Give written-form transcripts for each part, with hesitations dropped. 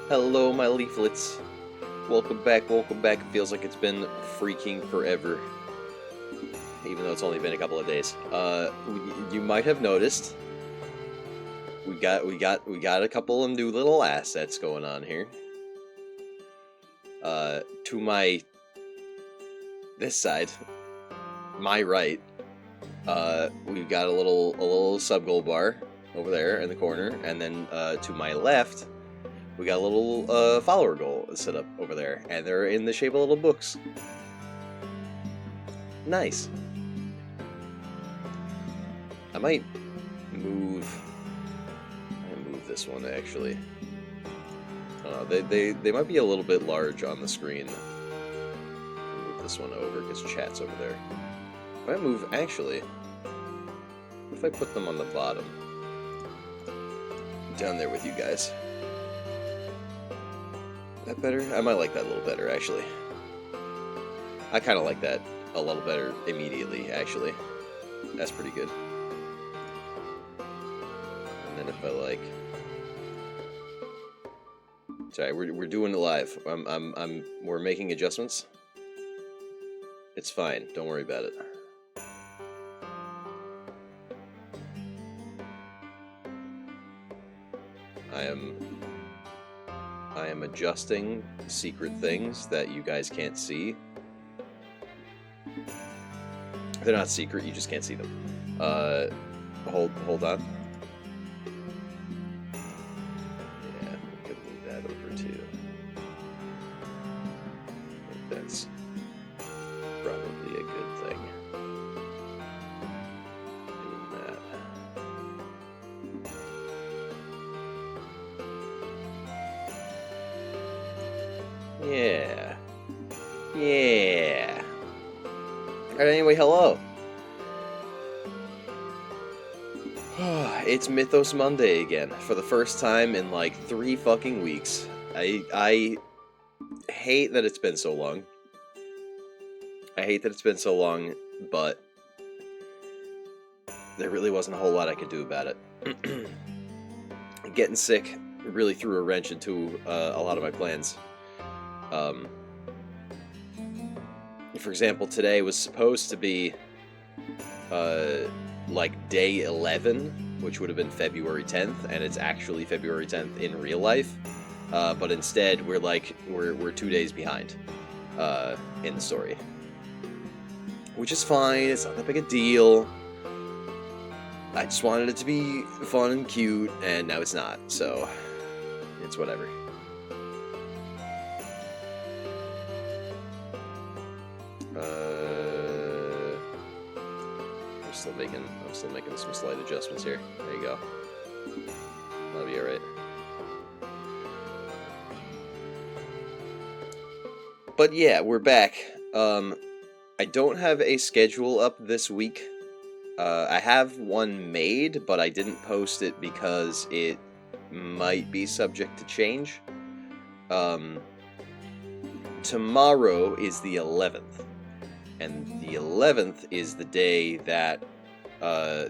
Hello, my leaflets. Welcome back, welcome back. It feels like it's been freaking forever, even though it's only been a couple of days. You might have noticed we got a couple of new little assets going on here. To my this side, my right, we've got a little sub goal bar over there in the corner, and then to my left, we got a little follower goal set up over there, and they're in the shape of little books. Nice. I might move this one actually. I don't know, they might be a little bit large on the screen. Move this one over because chat's over there. I might move actually. What if I put them on the bottom? Down there with you guys. That better? I might like that a little better, actually. I kind of like that a little better immediately, actually. That's pretty good. And then if I like... Sorry, we're doing it live. We're making adjustments. It's fine. Don't worry about it. I am adjusting secret things that you guys can't see. They're not secret, you just can't see them. Hold on. Yeah, we could move that over too. I think that's probably a good thing. Doing that. Yeah. Yeah. Alright, anyway, hello. It's Mythos Monday again, for the first time in like 3 fucking weeks. I hate that it's been so long. I hate that it's been so long, but there really wasn't a whole lot I could do about it. Getting sick really threw a wrench into a lot of my plans. For example, today was supposed to be like day 11, which would have been February 10th, and it's actually February 10th in real life. But instead, we're 2 days behind in the story, which is fine. It's not that big a deal. I just wanted it to be fun and cute, and now it's not. So it's whatever. I'm still making some slight adjustments here. There you go. That'll be alright. But yeah, we're back. I don't have a schedule up this week. I have one made, but I didn't post it because it might be subject to change. Tomorrow is the 11th. And the 11th is the day that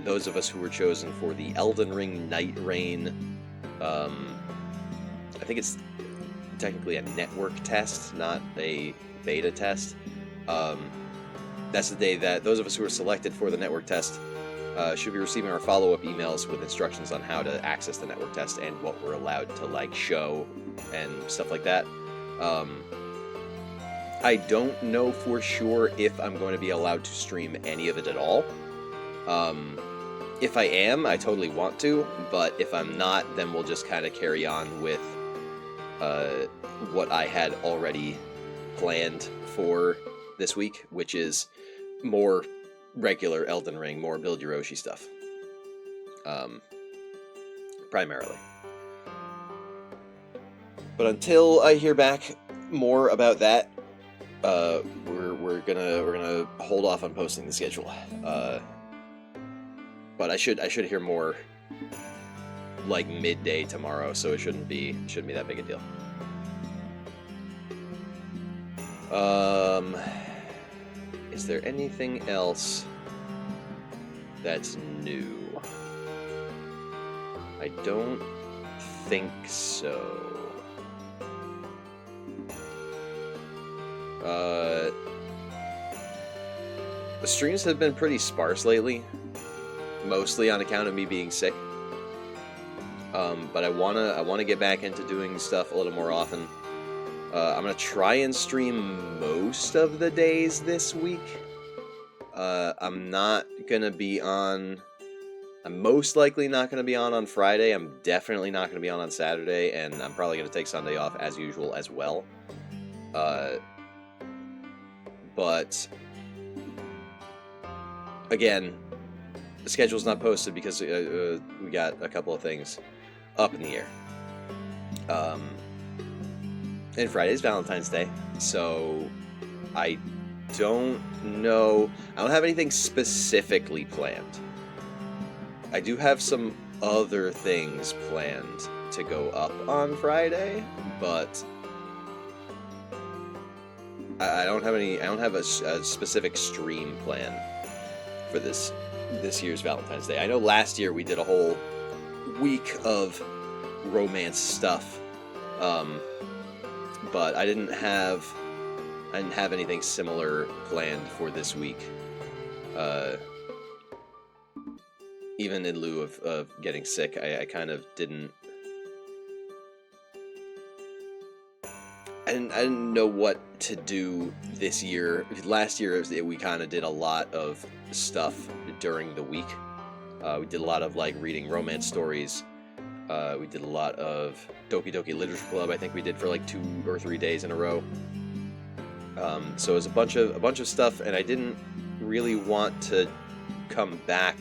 those of us who were chosen for the Elden Ring Night Rain, I think it's technically a network test, not a beta test. That's the day that those of us who are selected for the network test should be receiving our follow-up emails with instructions on how to access the network test and what we're allowed to like show and stuff like that. I don't know for sure if I'm going to be allowed to stream any of it at all. If I am, I totally want to, but if I'm not, then we'll just kind of carry on with what I had already planned for this week, which is more regular Elden Ring, more Build Your Oshi stuff. Primarily. But until I hear back more about that, we're gonna hold off on posting the schedule. But I should hear more like midday tomorrow, so it shouldn't be that big a deal. Is there anything else that's new? I don't think so. Uh, the streams have been pretty sparse lately, mostly on account of me being sick. But I wanna get back into doing stuff a little more often. I'm gonna try and stream most of the days this week. I'm not gonna be on. I'm most likely not gonna be on Friday. I'm definitely not gonna be on Saturday, and I'm probably gonna take Sunday off as usual as well. But again, the schedule's not posted because we got a couple of things up in the air. And Friday's Valentine's Day, so I don't know. I don't have anything specifically planned. I do have some other things planned to go up on Friday, but I don't have any. I don't have a specific stream plan for this year's Valentine's Day. I know last year we did a whole week of romance stuff, but I didn't have anything similar planned for this week. Even in lieu of getting sick, I kind of didn't. I didn't know what to do this year. Last year, we kind of did a lot of stuff during the week. We did a lot of like reading romance stories. We did a lot of Doki Doki Literature Club. I think we did for like 2 or 3 days in a row. So it was a bunch of stuff, and I didn't really want to come back.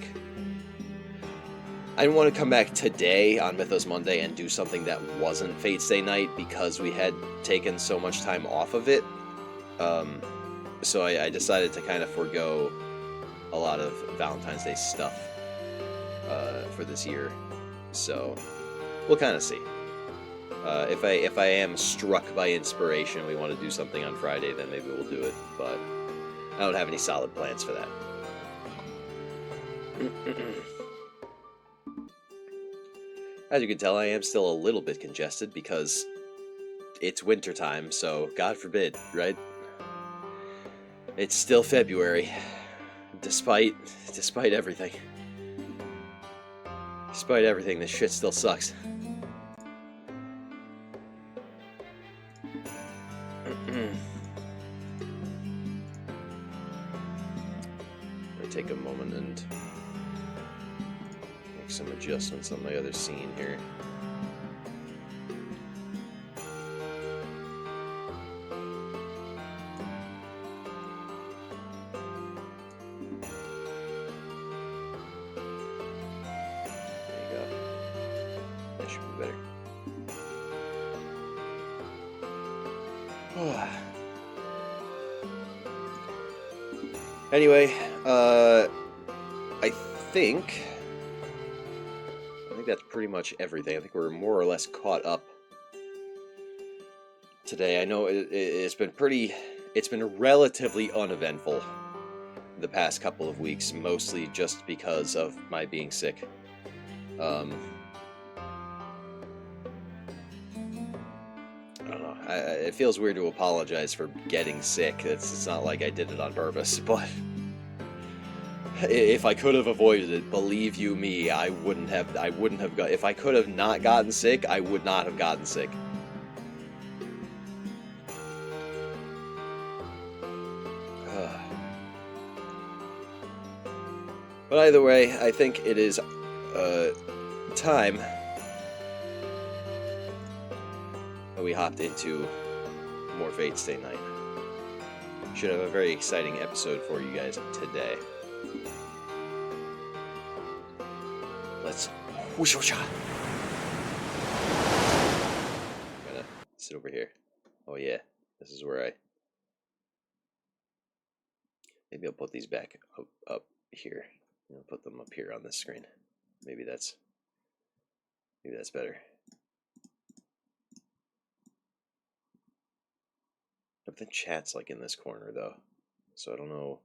I didn't want to come back today on Mythos Monday and do something that wasn't Fate's Day night because we had taken so much time off of it. So I decided to kind of forego a lot of Valentine's Day stuff for this year. So we'll kind of see. If I am struck by inspiration, we want to do something on Friday, then maybe we'll do it. But I don't have any solid plans for that. As you can tell, I am still a little bit congested because it's wintertime, so God forbid, right? It's still February, despite everything. Despite everything, this shit still sucks. Let me take a moment and make some adjustments on my other scene here. Anyway, I think that's pretty much everything. I think we're more or less caught up today. I know it's been relatively uneventful the past couple of weeks, mostly just because of my being sick. I don't know. It feels weird to apologize for getting sick. It's not like I did it on purpose, but if I could have avoided it, believe you me, I wouldn't have got. If I could have not gotten sick, I would not have gotten sick. But either way, I think it is time that we hopped into more Fate's Day night. Should have a very exciting episode for you guys today. Let's whoosh. I'm gonna sit over here. Oh yeah, this is where maybe I'll put these back up here. I'll put them up here on this screen. Maybe that's better. But the chat's like in this corner though, so I don't know.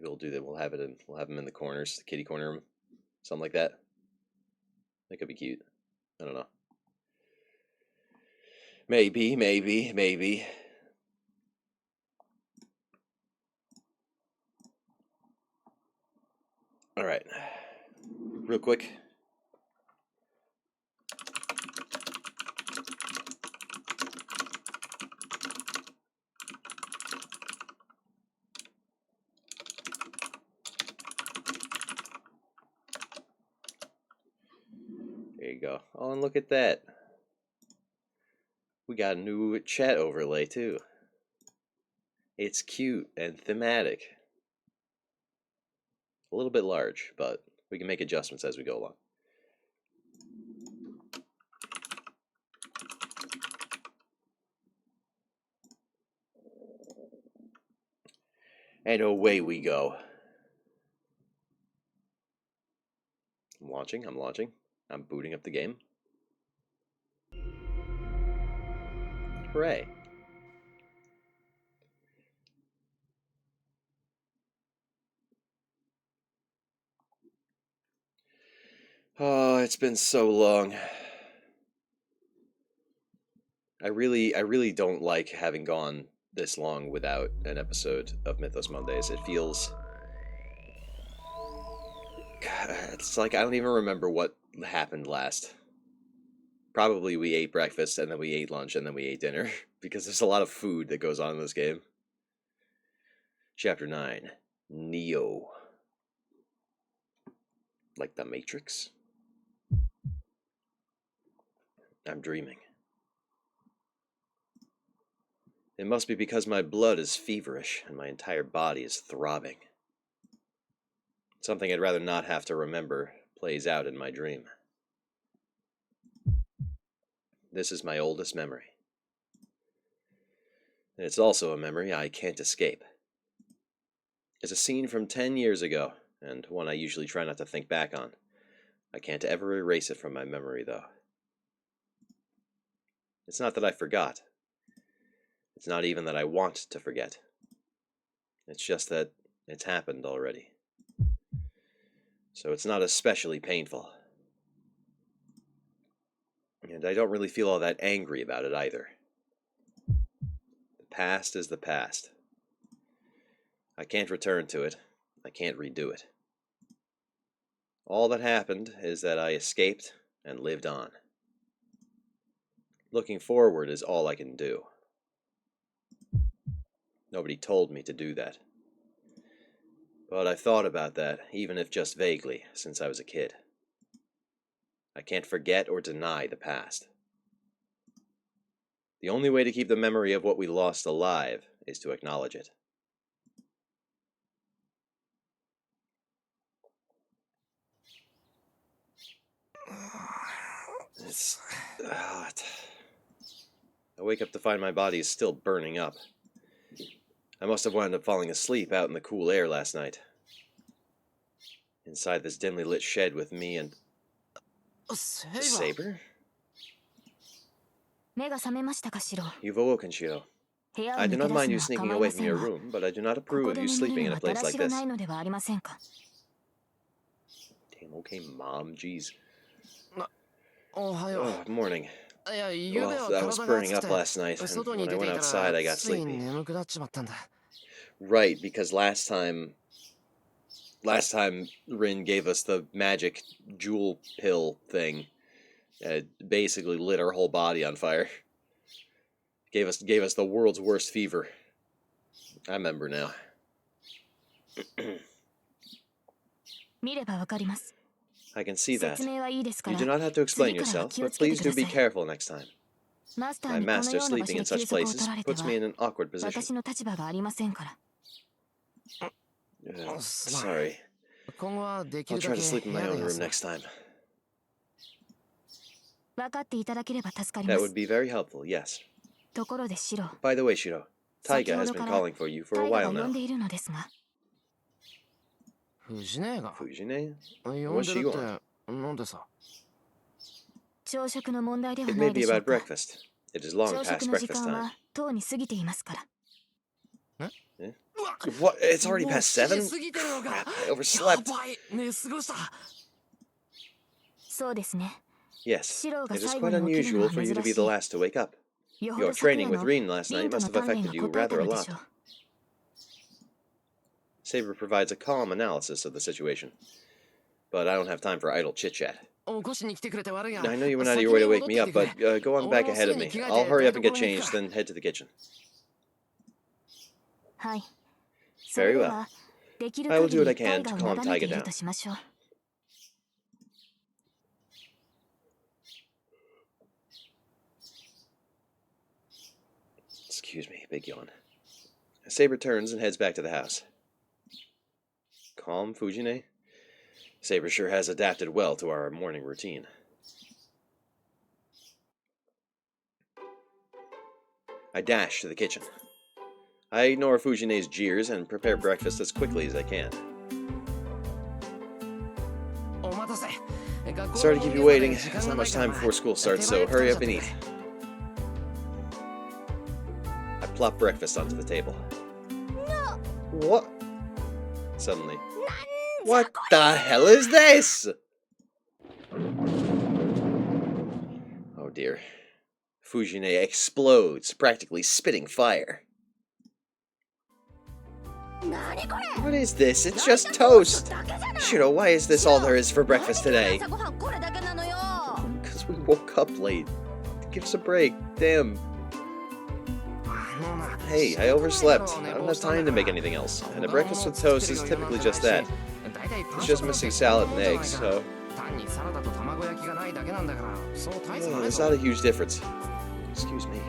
we'll do that. We'll have them in the corners, the kitty corner room, something like that. That could be cute. I don't know. Maybe. All right, real quick. There you go. Oh, and look at that. We got a new chat overlay too. It's cute and thematic. A little bit large, but we can make adjustments as we go along. And away we go. I'm launching. I'm booting up the game. Hooray. Oh, it's been so long. I really don't like having gone this long without an episode of Mythos Mondays. It feels... It's like I don't even remember what happened last. Probably we ate breakfast, and then we ate lunch, and then we ate dinner. Because there's a lot of food that goes on in this game. Chapter 9. Neo. Like the Matrix? I'm dreaming. It must be because my blood is feverish, and my entire body is throbbing. Something I'd rather not have to remember plays out in my dream. This is my oldest memory. And it's also a memory I can't escape. It's a scene from 10 years ago, and one I usually try not to think back on. I can't ever erase it from my memory, though. It's not that I forgot. It's not even that I want to forget. It's just that it's happened already. So it's not especially painful. And I don't really feel all that angry about it either. The past is the past. I can't return to it. I can't redo it. All that happened is that I escaped and lived on. Looking forward is all I can do. Nobody told me to do that. But I've thought about that, even if just vaguely, since I was a kid. I can't forget or deny the past. The only way to keep the memory of what we lost alive is to acknowledge it. It's hot. I wake up to find my body is still burning up. I must have wound up falling asleep out in the cool air last night. Inside this dimly lit shed with me and... Saber? You've awoken, Shiro. I do not mind you sneaking away from your room, but I do not approve of you sleeping in a place like this. Damn, okay, Mom, jeez. Oh, morning. Well, I was burning up last night, and when I went outside, I got sleepy. Right, because last time Rin gave us the magic jewel pill thing. It basically lit our whole body on fire. Gave us the world's worst fever. I remember now. I can see that. You do not have to explain yourself, but please do be careful next time. My master sleeping in such places puts me in an awkward position. Sorry. I'll try to sleep in my own room next time. That would be very helpful, yes. By the way, Shiro, Taiga has been calling for you for a while now. Fujine? What's she want? It may be about breakfast. It is long past breakfast time. What? It's already past 7? Crap, I overslept. Yes, it is quite unusual for you to be the last to wake up. Your training with Rin last night must have affected you rather a lot. Saber provides a calm analysis of the situation. But I don't have time for idle chit-chat. I know you went out of your way to wake me up, but go on back ahead of me. I'll hurry up and get changed, then head to the kitchen. Very well. I will do what I can to calm Taiga down. Excuse me, big yawn. Saber turns and heads back to the house. Calm, Fujine? Saber sure has adapted well to our morning routine. I dash to the kitchen. I ignore Fujine's jeers and prepare breakfast as quickly as I can. Sorry to keep you waiting. It's not much time before school starts, so hurry up and eat. I plop breakfast onto the table. What? Suddenly. What the hell is this? Oh dear. Fujine explodes, practically spitting fire. What is this? It's just toast! Shiro, why is this all there is for breakfast today? Because we woke up late. Give us a break. Damn. Hey, I overslept. I don't have time to make anything else. And a breakfast with toast is typically just that. It's just missing salad and eggs, so... Oh, it's not a huge difference. Excuse me.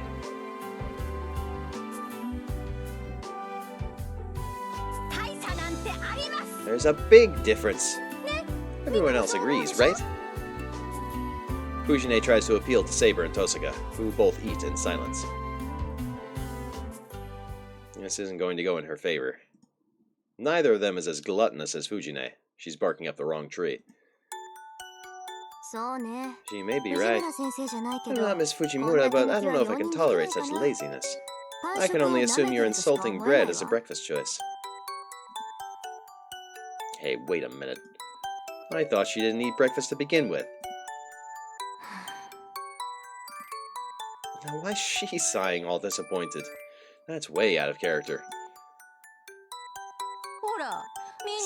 There's a big difference. Everyone else agrees, right? Fujine tries to appeal to Saber and Tosuga, who both eat in silence. This isn't going to go in her favor. Neither of them is as gluttonous as Fujine. She's barking up the wrong tree. She may be right. I'm not Miss Fujimura, but I don't know if I can tolerate such laziness. I can only assume you're insulting bread as a breakfast choice. Hey, wait a minute. I thought she didn't eat breakfast to begin with. Now, why is she sighing all disappointed? That's way out of character.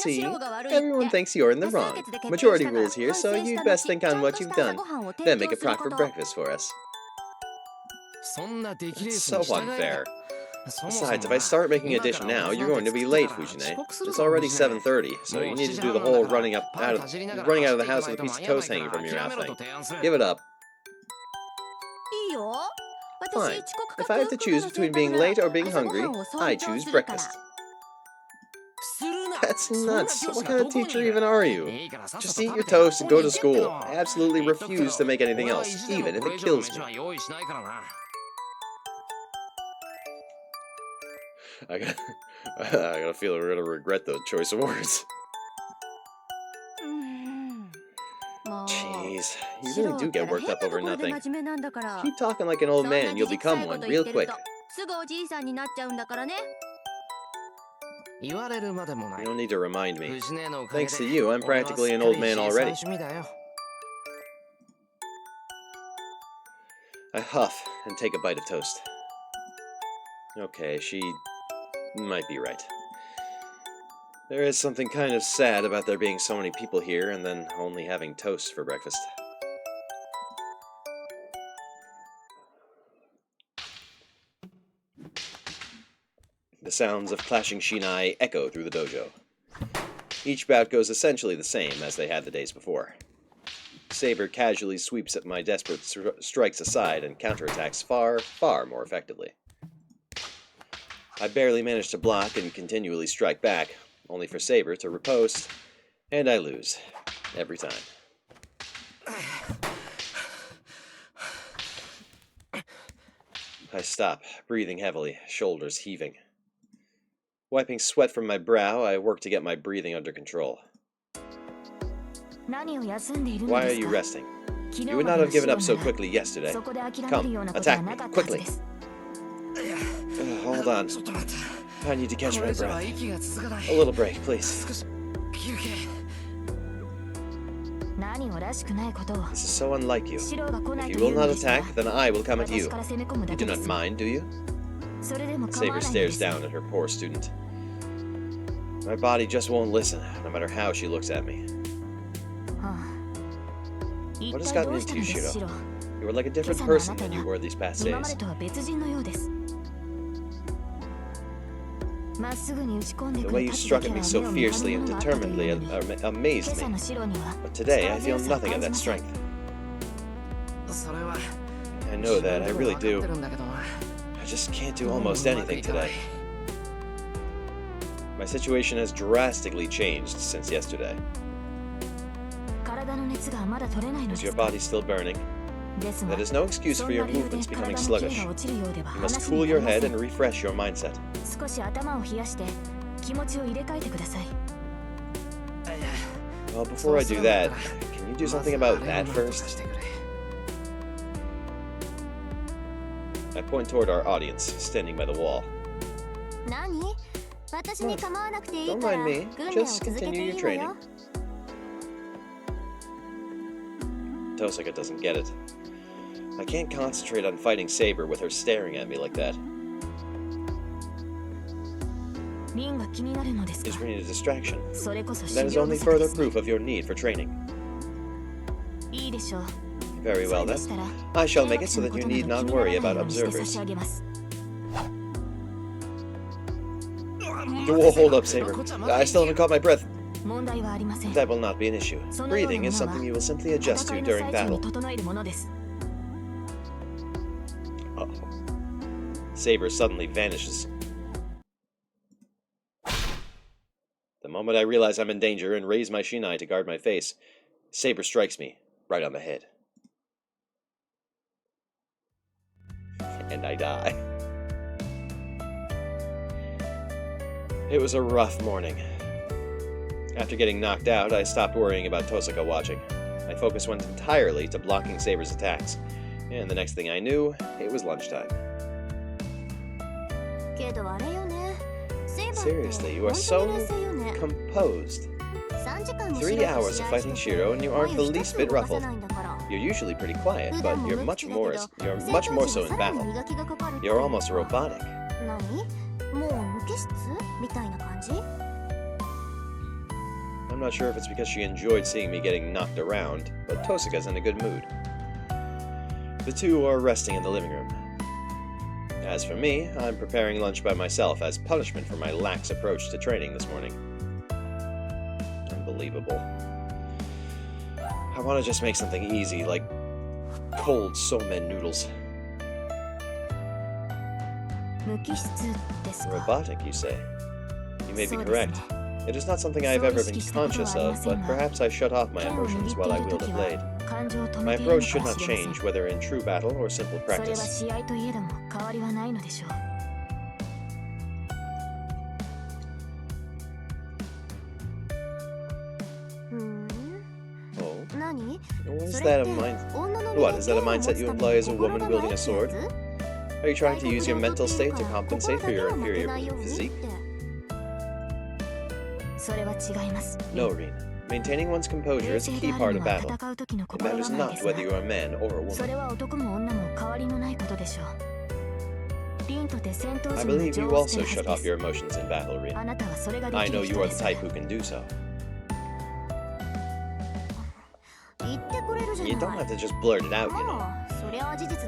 See, everyone thinks you're in the wrong. Majority rules here, so you'd best think on what you've done. Then make a proper breakfast for us. It's so unfair. Besides, if I start making a dish now, you're going to be late, Fujine. It's already 7:30, so you need to do the whole running out of the house with a piece of toast hanging from your mouth thing. Give it up. Fine. If I have to choose between being late or being hungry, I choose breakfast. That's nuts. What kind of teacher even are you? Just eat your toast and go to school. I absolutely refuse to make anything else, even if it kills me. I got a feeling we're gonna regret those choice of words. Jeez, you really do get worked up over nothing. Keep talking like an old man, you'll become one real quick. You don't need to remind me. Thanks to you, I'm practically an old man already. I huff and take a bite of toast. Okay, she might be right. There is something kind of sad about there being so many people here and then only having toast for breakfast. The sounds of clashing shinai echo through the dojo. Each bout goes essentially the same as they had the days before. Saber casually sweeps at my desperate strikes aside and counterattacks far, far more effectively. I barely manage to block and continually strike back, only for Saber to riposte, and I lose. Every time. I stop, breathing heavily, shoulders heaving. Wiping sweat from my brow, I work to get my breathing under control. Why are you resting? You would not have given up so quickly yesterday. Come, attack me, quickly. Hold on. I need to catch my breath. A little break, please. This is so unlike you. If you will not attack, then I will come at you. You do not mind, do you? Saber stares down at her poor student. My body just won't listen, no matter how she looks at me. What has gotten into you, Shiro? You are like a different person than you were these past days. The way you struck at me so fiercely and determinedly amazed me. But today, I feel nothing of that strength. I know that, I really do. I just can't do almost anything today. My situation has drastically changed since yesterday. Is your body still burning? That is no excuse for your movements becoming sluggish. You must cool your head and refresh your mindset. Well, before I do that, can you do something about that first? I point toward our audience, standing by the wall. Don't mind me, just continue your training. Tosaka doesn't get it. I can't concentrate on fighting Saber with her staring at me like that. Is Rin a distraction? That is only further proof of your need for training. Very well then. I shall make it so that you need not worry about observers. Hold up, Saber. I still haven't caught my breath. That will not be an issue. Breathing is something you will simply adjust to during battle. Uh-oh. Saber suddenly vanishes. The moment I realize I'm in danger and raise my shinai to guard my face, Saber strikes me right on the head. And I die. It was a rough morning. After getting knocked out, I stopped worrying about Tosaka watching. My focus went entirely to blocking Saber's attacks, and the next thing I knew, it was lunchtime. Seriously, you are so composed. 3 hours of fighting Shiro and you aren't the least bit ruffled. You're usually pretty quiet, but you're much more so in battle. You're almost robotic. I'm not sure if it's because she enjoyed seeing me getting knocked around, but Tosaka's in a good mood. The two are resting in the living room. As for me, I'm preparing lunch by myself as punishment for my lax approach to training this morning. Unbelievable. I want to just make something easy, like cold somen noodles. Robotic, you say? You may be correct. It is not something I have ever been conscious of, but perhaps I shut off my emotions while I wield a blade. My approach should not change, whether in true battle or simple practice. Oh? Is that a mindset you employ as a woman wielding a sword? Are you trying to use your mental state to compensate for your inferior physique? No, Rin. Maintaining one's composure is a key part of battle. It matters not whether you are a man or a woman. I believe you also shut off your emotions in battle, Rin. I know you are the type who can do so. You don't have to just blurt it out, you know.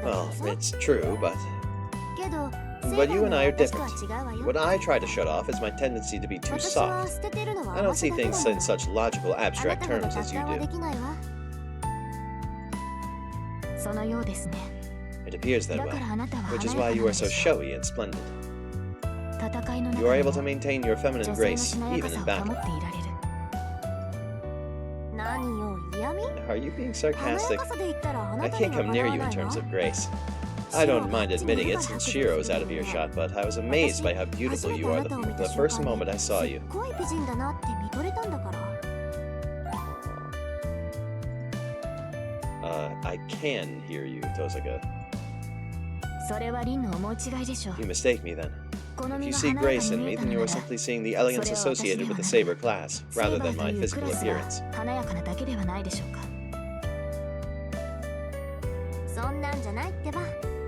Well, it's true, but you and I are different. What I try to shut off is my tendency to be too soft. I don't see things in such logical, abstract terms as you do. It appears that way, which is why you are so showy and splendid. You are able to maintain your feminine grace, even in battle. Are you being sarcastic? I can't come near you in terms of grace. I don't mind admitting it since Shiro is out of earshot, but I was amazed by how beautiful you are the first moment I saw you. I can hear you, Tosaka. You mistake me then. If you see grace in me, then you are simply seeing the elegance associated with the saber class, rather than my physical appearance.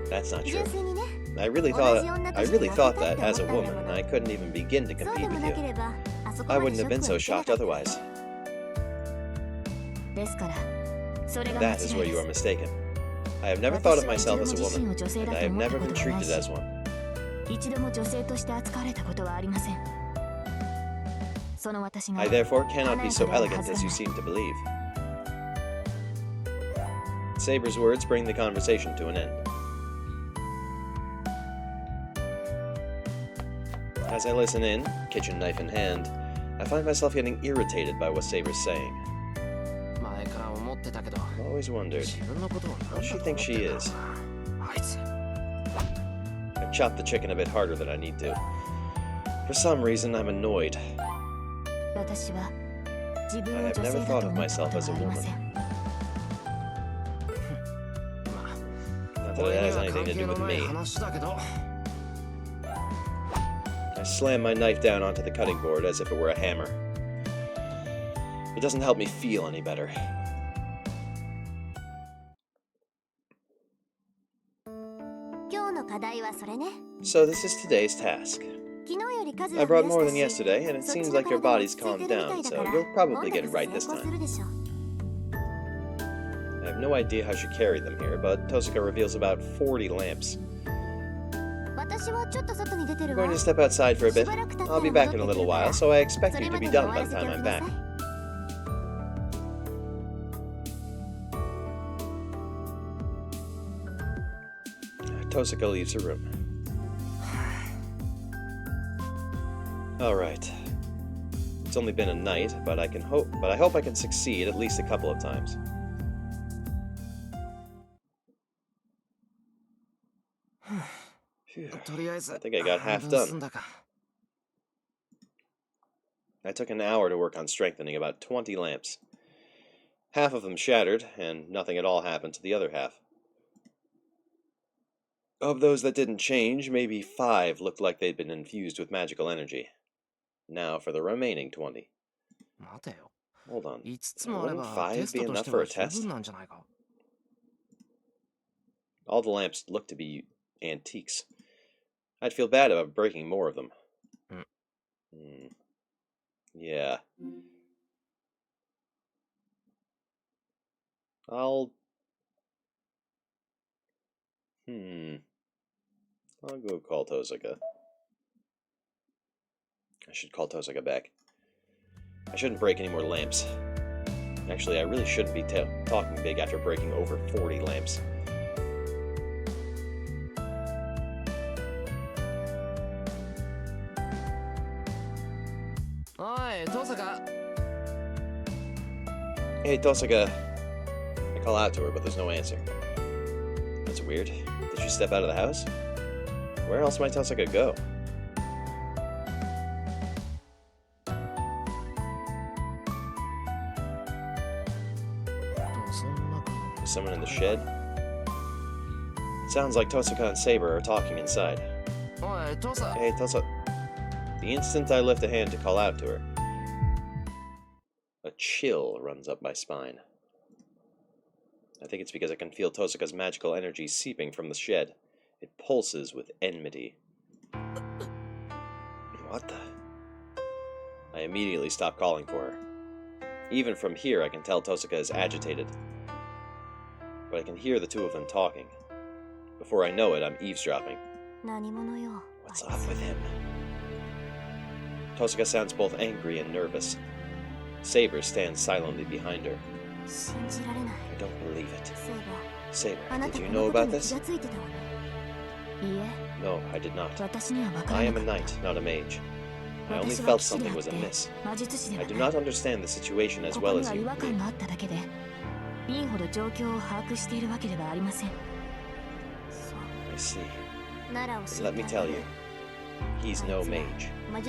That's not true. I really thought that, as a woman, I couldn't even begin to compete with you. I wouldn't have been so shocked otherwise. That is where you are mistaken. I have never thought of myself as a woman, and I have never been treated as one. I therefore cannot be so elegant as you seem to believe. Saber's words bring the conversation to an end. As I listen in, kitchen knife in hand, I find myself getting irritated by what Saber's saying. I've always wondered, what does she think she is? I've chopped the chicken a bit harder than I need to. For some reason, I'm annoyed. I have never thought of myself as a woman. Not that it has anything to do with me. I slam my knife down onto the cutting board as if it were a hammer. It doesn't help me feel any better. So this is today's task. I brought more than yesterday, and it seems like your body's calmed down, so you'll probably get it right this time. I have no idea how she carried them here, but Tosuka reveals about 40 lamps. I'm going to step outside for a bit. I'll be back in a little while, so I expect you to be done by the time I'm back. Tosuka leaves her room. Alright. It's only been a night, but I hope I can succeed at least a couple of times. Phew. I think I got half done. I took an hour to work on strengthening about 20 lamps. Half of them shattered, and nothing at all happened to the other half. Of those that didn't change, maybe 5 looked like they'd been infused with magical energy. Now for the remaining 20. Hold on. Wouldn't 5 be enough for a test? All the lamps look to be antiques. I'd feel bad about breaking more of them. Yeah. I'll go call Tosuka. I should call Tosuka back. I shouldn't break any more lamps. Actually, I really shouldn't be talking big after breaking over 40 lamps. Hey, Tosuka. I call out to her, but there's no answer. That's weird. Did she step out of the house? Where else might Tosuka go? Is someone in the shed? It sounds like Tosuka and Saber are talking inside. Hey, Tosuka. The instant I lift a hand to call out to her, a chill runs up my spine. I think it's because I can feel Tosuka's magical energy seeping from the shed. It pulses with enmity. What the? I immediately stop calling for her. Even from here, I can tell Tosuka is agitated. But I can hear the two of them talking. Before I know it, I'm eavesdropping. What's up with him? Tosuka sounds both angry and nervous. Saber stands silently behind her. I don't believe it. Saber, did you know about this? No, I did not. I am a knight, not a mage. I only felt something was amiss. I do not understand the situation as well as you. I see. And let me tell you, he's no mage. What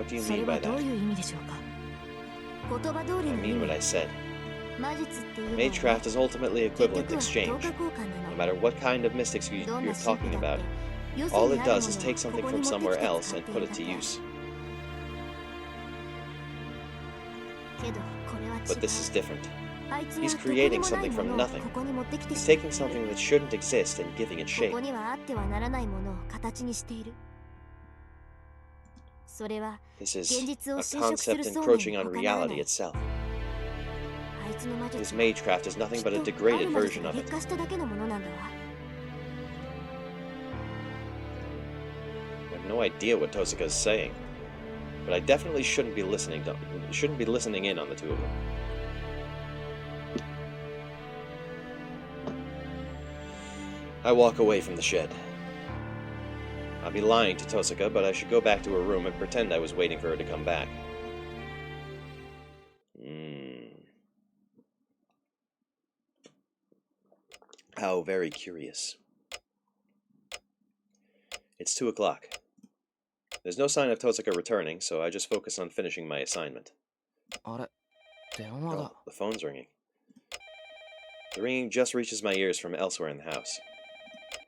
do you mean by that? I mean what I said. Magecraft is ultimately equivalent to exchange. No matter what kind of mystics you're talking about, all it does is take something from somewhere else and put it to use. But this is different. He's creating something from nothing. He's taking something that shouldn't exist and giving it shape. This is a concept encroaching on reality itself. This Magecraft is nothing but a degraded version of it. I have no idea what Tosaka is saying, but I definitely shouldn't be listening in on the two of them. I walk away from the shed. I'll be lying to Tosaka, but I should go back to her room and pretend I was waiting for her to come back. How very curious. It's 2 o'clock. There's no sign of Tosaka returning, so I just focus on finishing my assignment. Oh, the phone's ringing. The ringing just reaches my ears from elsewhere in the house.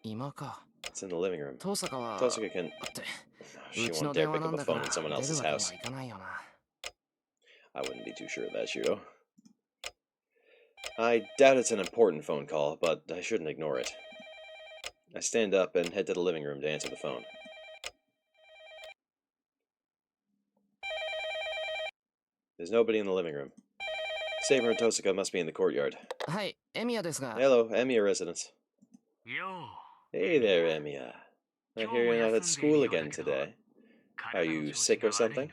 It's in the living room. Tosaka can... She won't dare pick up a phone in someone else's house. I wouldn't be too sure of that, Shudo. I doubt it's an important phone call, but I shouldn't ignore it. I stand up and head to the living room to answer the phone. There's nobody in the living room. Saber and Tosaka must be in the courtyard. Hello, Emiya residence. Hey there, Emiya. I hear you're not at school again today. Are you sick or something?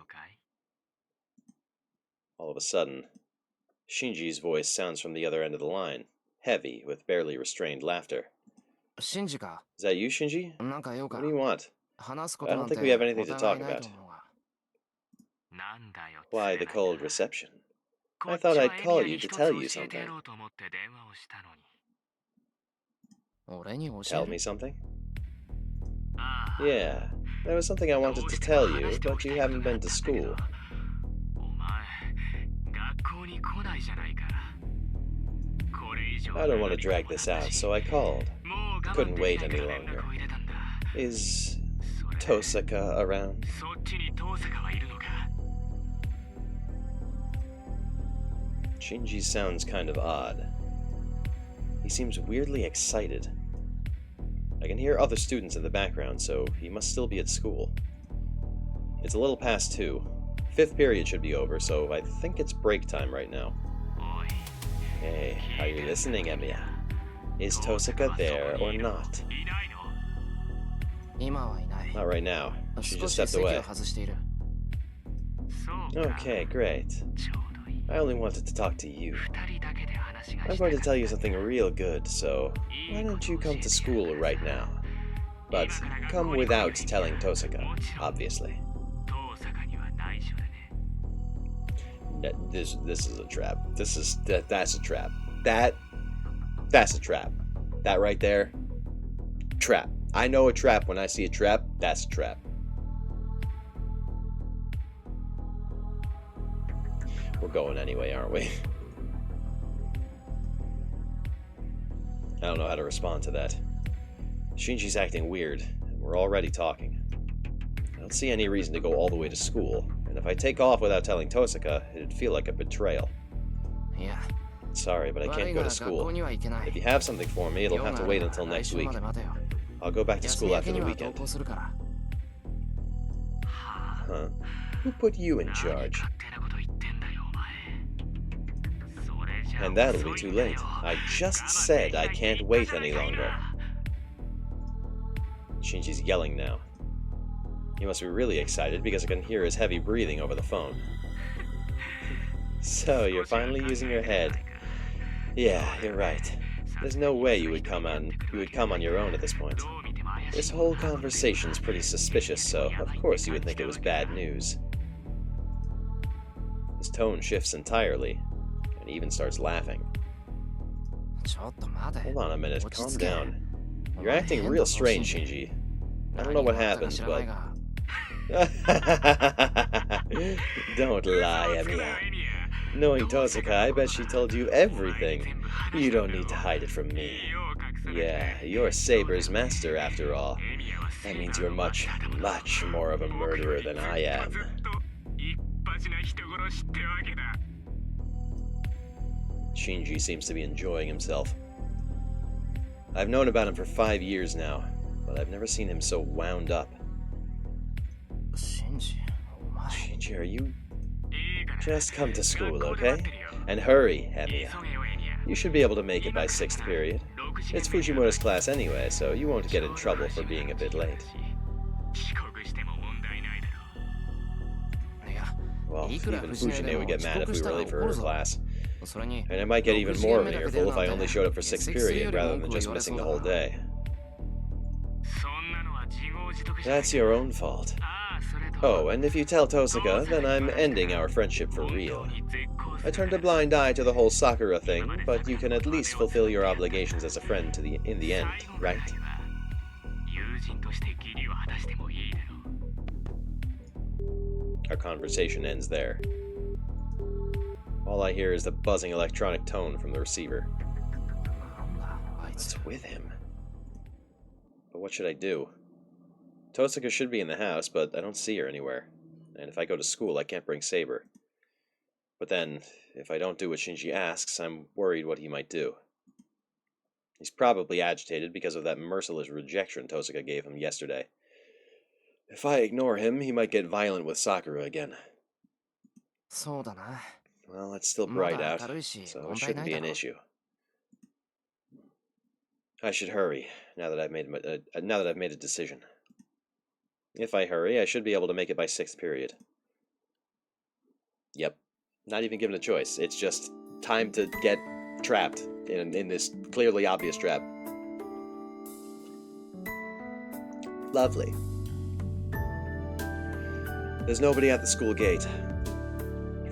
All of a sudden, Shinji's voice sounds from the other end of the line, heavy, with barely restrained laughter. Is that you, Shinji? What do you want? I don't think we have anything to talk about. Why the cold reception? I thought I'd call you to tell you something. Tell me something? Yeah, there was something I wanted to tell you, but you haven't been to school. I don't want to drag this out, so I called. Couldn't wait any longer. Is Tosaka around? Shinji sounds kind of odd. He seems weirdly excited. I can hear other students in the background, so he must still be at school. It's a little past 2. 5th period should be over, so I think it's break time right now. Hey, are you listening, Emiya? Is Tosaka there or not? Not right now. She just stepped away. Okay, great. I only wanted to talk to you. I'm going to tell you something real good, so why don't you come to school right now? But come without telling Tosaka, obviously. This is a trap. That's a trap. That's a trap. That right there, trap. I know a trap when I see a trap. That's a trap. We're going anyway, aren't we? I don't know how to respond to that. Shinji's acting weird, and we're already talking. I don't see any reason to go all the way to school, and if I take off without telling Tosaka, it'd feel like a betrayal. Yeah. Sorry, but I can't go to school. If you have something for me, it'll have to wait until next week. I'll go back to school after the weekend. Huh? Who put you in charge? And that'll be too late. I just said I can't wait any longer. Shinji's yelling now. He must be really excited because I can hear his heavy breathing over the phone. So, you're finally using your head. Yeah, you're right. There's no way you would come on your own at this point. This whole conversation's pretty suspicious, so of course you would think it was bad news. His tone shifts entirely, and he even starts laughing. Hold on a minute, calm down. You're acting real strange, Shinji. I don't know what happened, but... Don't lie, Emiya. Knowing Tosaka, I bet she told you everything. You don't need to hide it from me. Yeah, you're Saber's master after all. That means you're much, much more of a murderer than I am. Shinji seems to be enjoying himself. I've known about him for 5 years now, but I've never seen him so wound up. Shinji, are you... Just come to school, okay? And hurry, Emiya. You should be able to make it by 6th period. It's Fujimura's class anyway, so you won't get in trouble for being a bit late. Well, even Fujine would get mad if we were late for her class. And I might get even more of an earful if I only showed up for 6th period rather than just missing the whole day. That's your own fault. Oh, and if you tell Tosaka, then I'm ending our friendship for real. I turned a blind eye to the whole Sakura thing, but you can at least fulfill your obligations as a friend in the end, right? Our conversation ends there. All I hear is the buzzing electronic tone from the receiver. What's with him? But what should I do? Tosaka should be in the house, but I don't see her anywhere. And if I go to school, I can't bring Saber. But then, if I don't do what Shinji asks, I'm worried what he might do. He's probably agitated because of that merciless rejection Tosaka gave him yesterday. If I ignore him, he might get violent with Sakura again. Well, it's still bright out, so it shouldn't be an issue. I should hurry, now that I've made a decision. If I hurry, I should be able to make it by 6th period. Yep. Not even given a choice. It's just time to get trapped in this clearly obvious trap. Lovely. There's nobody at the school gate.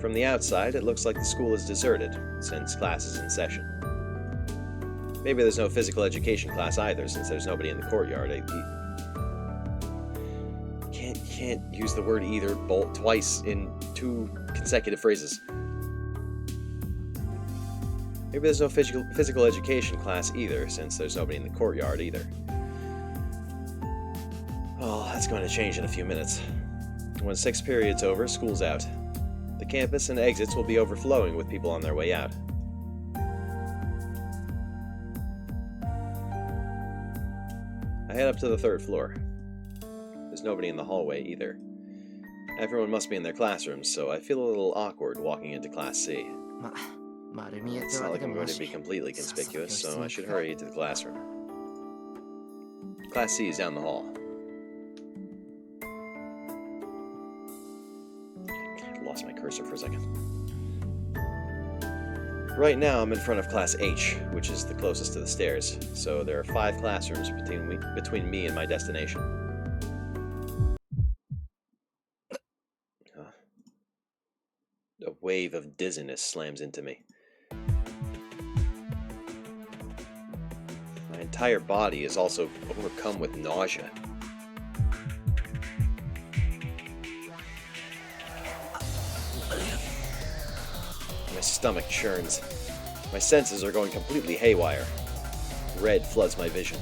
From the outside, it looks like the school is deserted, since class is in session. Maybe there's no physical education class either, since there's nobody in the courtyard. Can't use the word either twice in 2 consecutive phrases. Maybe there's no physical education class either, since there's nobody in the courtyard either. Oh, that's going to change in a few minutes. When 6th period's over, school's out. The campus and exits will be overflowing with people on their way out. I head up to the 3rd floor. There's nobody in the hallway either. Everyone must be in their classrooms, so I feel a little awkward walking into Class C. It's not like I'm going to be completely conspicuous, so I should hurry to the classroom. Class C is down the hall. I lost my cursor for a second. Right now I'm in front of Class H, which is the closest to the stairs, so there are 5 classrooms between me and my destination. A wave of dizziness slams into me. My entire body is also overcome with nausea. My stomach churns. My senses are going completely haywire. Red floods my vision,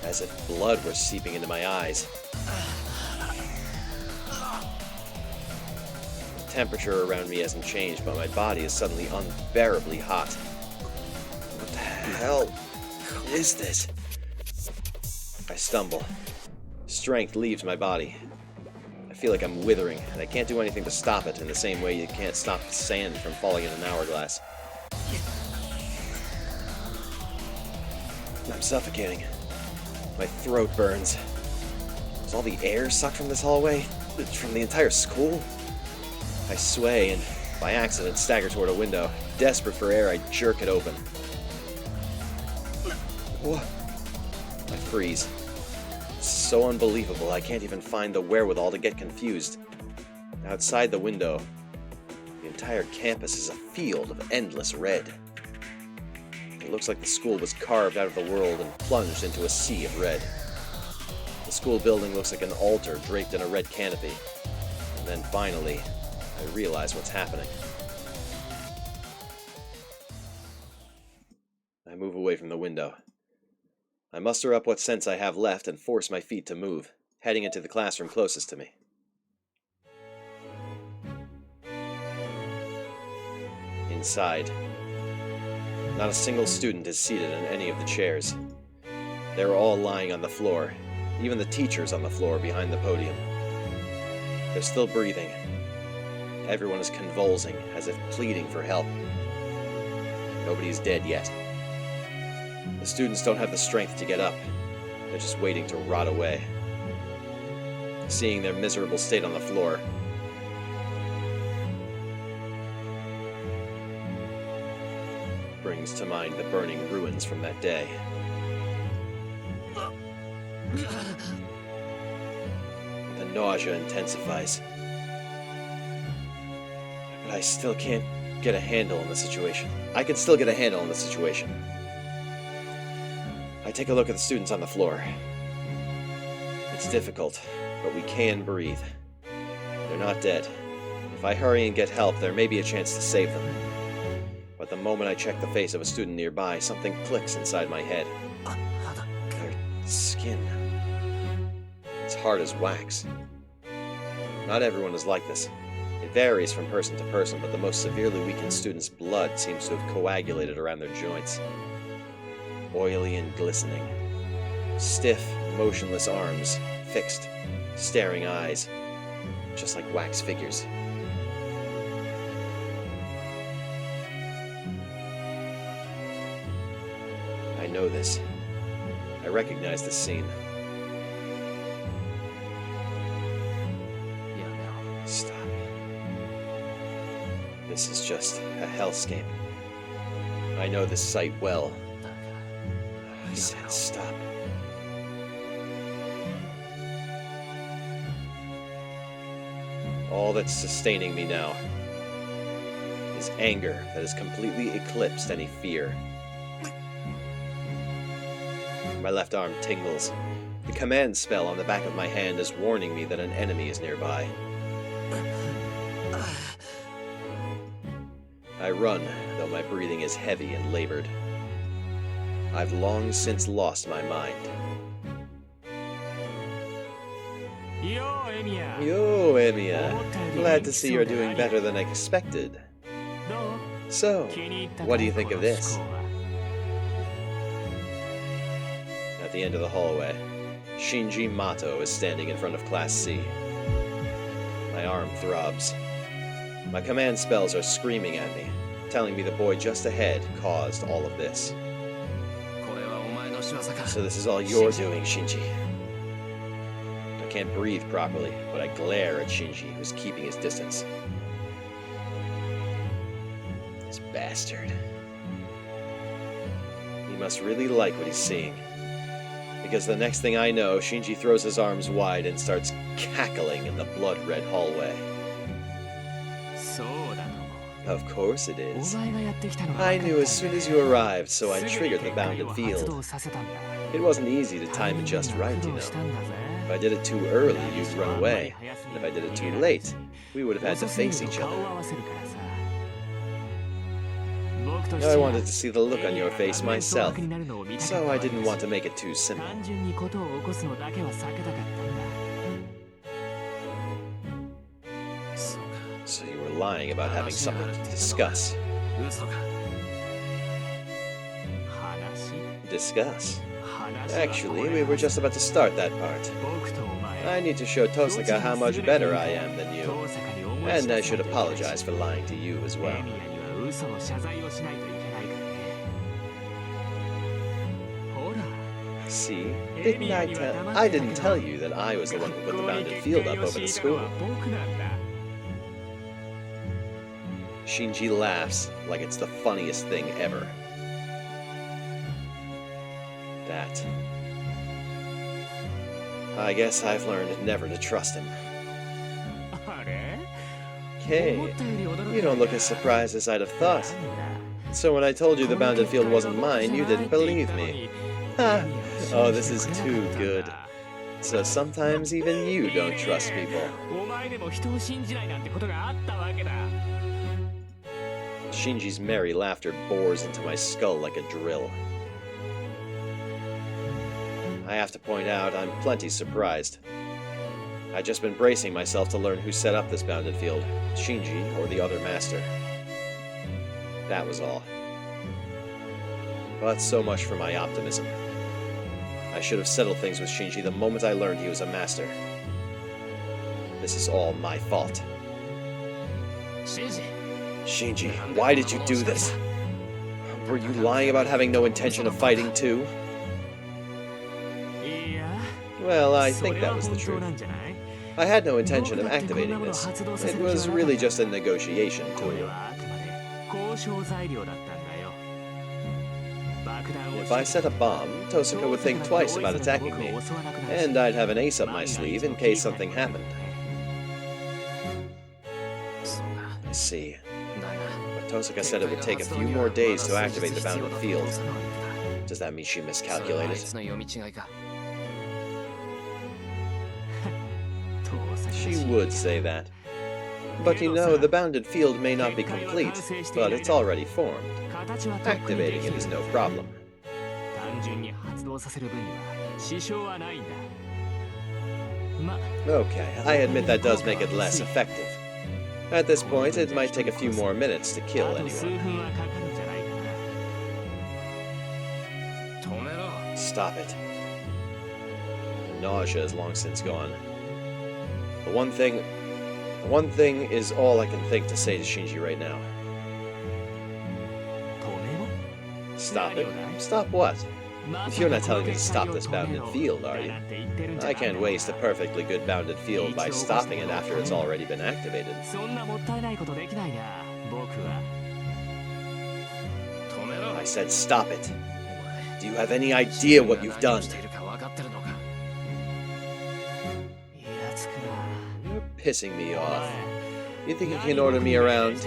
as if blood were seeping into my eyes. The temperature around me hasn't changed, but my body is suddenly unbearably hot. What the hell is this? I stumble. Strength leaves my body. I feel like I'm withering, and I can't do anything to stop it in the same way you can't stop sand from falling in an hourglass. I'm suffocating. My throat burns. Is all the air sucked from this hallway? From the entire school? I sway and, by accident, stagger toward a window. Desperate for air, I jerk it open. What? I freeze. It's so unbelievable, I can't even find the wherewithal to get confused. Outside the window, the entire campus is a field of endless red. It looks like the school was carved out of the world and plunged into a sea of red. The school building looks like an altar draped in a red canopy. And then finally, I realize what's happening. move away from the window. I muster up what sense I have left and force my feet to move, heading into the classroom closest to me. Inside, not a single student is seated in any of the chairs. They're all lying on the floor, even the teachers on the floor behind the podium. They're still breathing. Everyone is convulsing, as if pleading for help. Nobody's dead yet. The students don't have the strength to get up. They're just waiting to rot away. Seeing their miserable state on the floor, brings to mind the burning ruins from that day. The nausea intensifies. But I still can't get a handle on the situation. I can still get a handle on the situation. I take a look at the students on the floor. It's difficult, but we can breathe. They're not dead. If I hurry and get help, there may be a chance to save them. But the moment I check the face of a student nearby, something clicks inside my head. Their skin. It's hard as wax. Not everyone is like this. It varies from person to person, but the most severely weakened student's blood seems to have coagulated around their joints. Oily and glistening. Stiff, motionless arms, fixed, staring eyes, just like wax figures. I know this. I recognize this scene. Stop. This is just a hellscape. I know this sight well. I said stop. All that's sustaining me now is anger that has completely eclipsed any fear. My left arm tingles. The command spell on the back of my hand is warning me that an enemy is nearby. I run, though my breathing is heavy and labored. I've long since lost my mind. Yo, Emiya. Glad to see you're doing better than I expected. So, what do you think of this? At the end of the hallway, Shinji Mato is standing in front of Class C. My arm throbs. My command spells are screaming at me, telling me the boy just ahead caused all of this. So this is all you're doing, Shinji. I can't breathe properly, but I glare at Shinji, who's keeping his distance. This bastard. He must really like what he's seeing. Because the next thing I know, Shinji throws his arms wide and starts cackling in the blood-red hallway. Of course it is. I knew as soon as you arrived, so I triggered the bounded field. It wasn't easy to time it just right, you know. If I did it too early, you'd run away. And if I did it too late, we would have had to face each other. I wanted to see the look on your face myself, so I didn't want to make it too simple. So you were lying about having something to discuss. Discuss? Actually, we were just about to start that part. I need to show Tosaka how much better I am than you, and I should apologize for lying to you as well. See? I didn't tell you that I was the one who put the bounded field up over the school. Shinji laughs like it's the funniest thing ever. That. I guess I've learned never to trust him. Hey, you don't look as surprised as I'd have thought. So when I told you the bounded field wasn't mine, you didn't believe me. Ha! Oh, this is too good. So sometimes even you don't trust people. Shinji's merry laughter bores into my skull like a drill. I have to point out, I'm plenty surprised. I'd just been bracing myself to learn who set up this bounded field, Shinji or the other master. That was all. But so much for my optimism. I should have settled things with Shinji the moment I learned he was a master. This is all my fault. Shinji, why did you do this? Were you lying about having no intention of fighting too? Well, I think that was the truth. I had no intention of activating this. It was really just a negotiation tool. If I set a bomb, Tosaka would think twice about attacking me, and I'd have an ace up my sleeve in case something happened. I see. But Tosaka said it would take a few more days to activate the bounded field. Does that mean she miscalculated? She would say that. But you know, the bounded field may not be complete, but it's already formed. Activating it is no problem. Okay, I admit that does make it less effective. At this point, it might take a few more minutes to kill anyone. Stop it. The nausea is long since gone. The one thing is all I can think to say to Shinji right now. Stop it? Stop what? If you're not telling me to stop this bounded field, are you? I can't waste a perfectly good bounded field by stopping it after it's already been activated. I said stop it. Do you have any idea what you've done? You're pissing me off. You think you can order me around?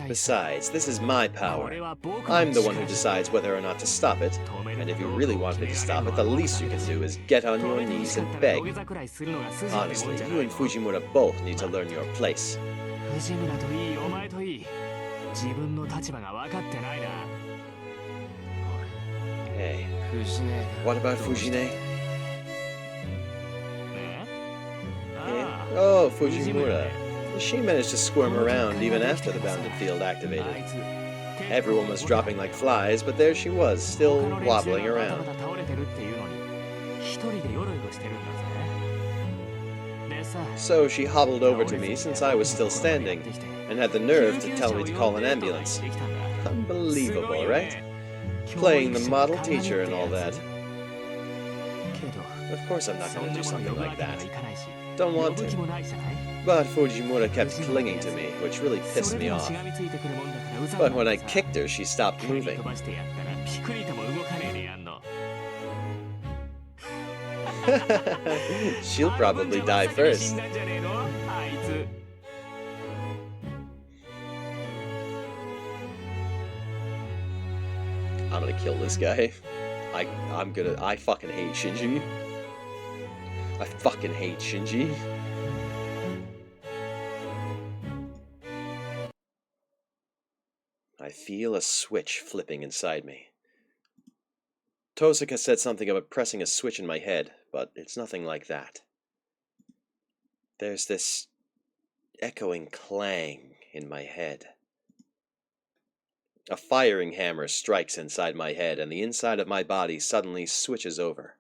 Besides, this is my power. I'm the one who decides whether or not to stop it, and if you really want me to stop it, the least you can do is get on your knees and beg. Honestly, you and Fujimura both need to learn your place. Hey, what about Fujine? Oh, Fujimura. She managed to squirm around even after the bounded field activated. Everyone was dropping like flies, but there she was, still wobbling around. So she hobbled over to me since I was still standing, and had the nerve to tell me to call an ambulance. Unbelievable, right? Playing the model teacher and all that. Of course I'm not going to do something like that. Don't want to. But Fujimura kept clinging to me, which really pissed me off. But when I kicked her, she stopped moving. She'll probably die first. I'm gonna kill this guy. I fucking hate Shinji. I fucking hate Shinji. I feel a switch flipping inside me. Tosaka said something about pressing a switch in my head, but it's nothing like that. There's this echoing clang in my head. A firing hammer strikes inside my head, and the inside of my body suddenly switches over.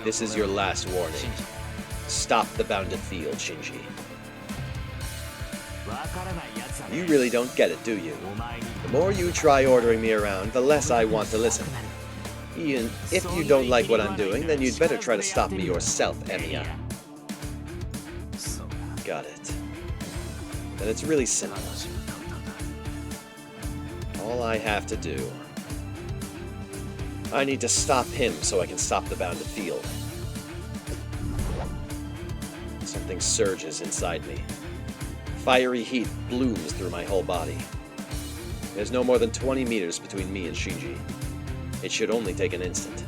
This is your last warning. Stop the bounded field, Shinji. You really don't get it, do you? The more you try ordering me around, the less I want to listen. Even if you don't like what I'm doing, then you'd better try to stop me yourself, Emiya. Got it. Then it's really simple. All I have to do... I need to stop him so I can stop the bounded field. Something surges inside me. Fiery heat blooms through my whole body. There's no more than 20 meters between me and Shinji. It should only take an instant.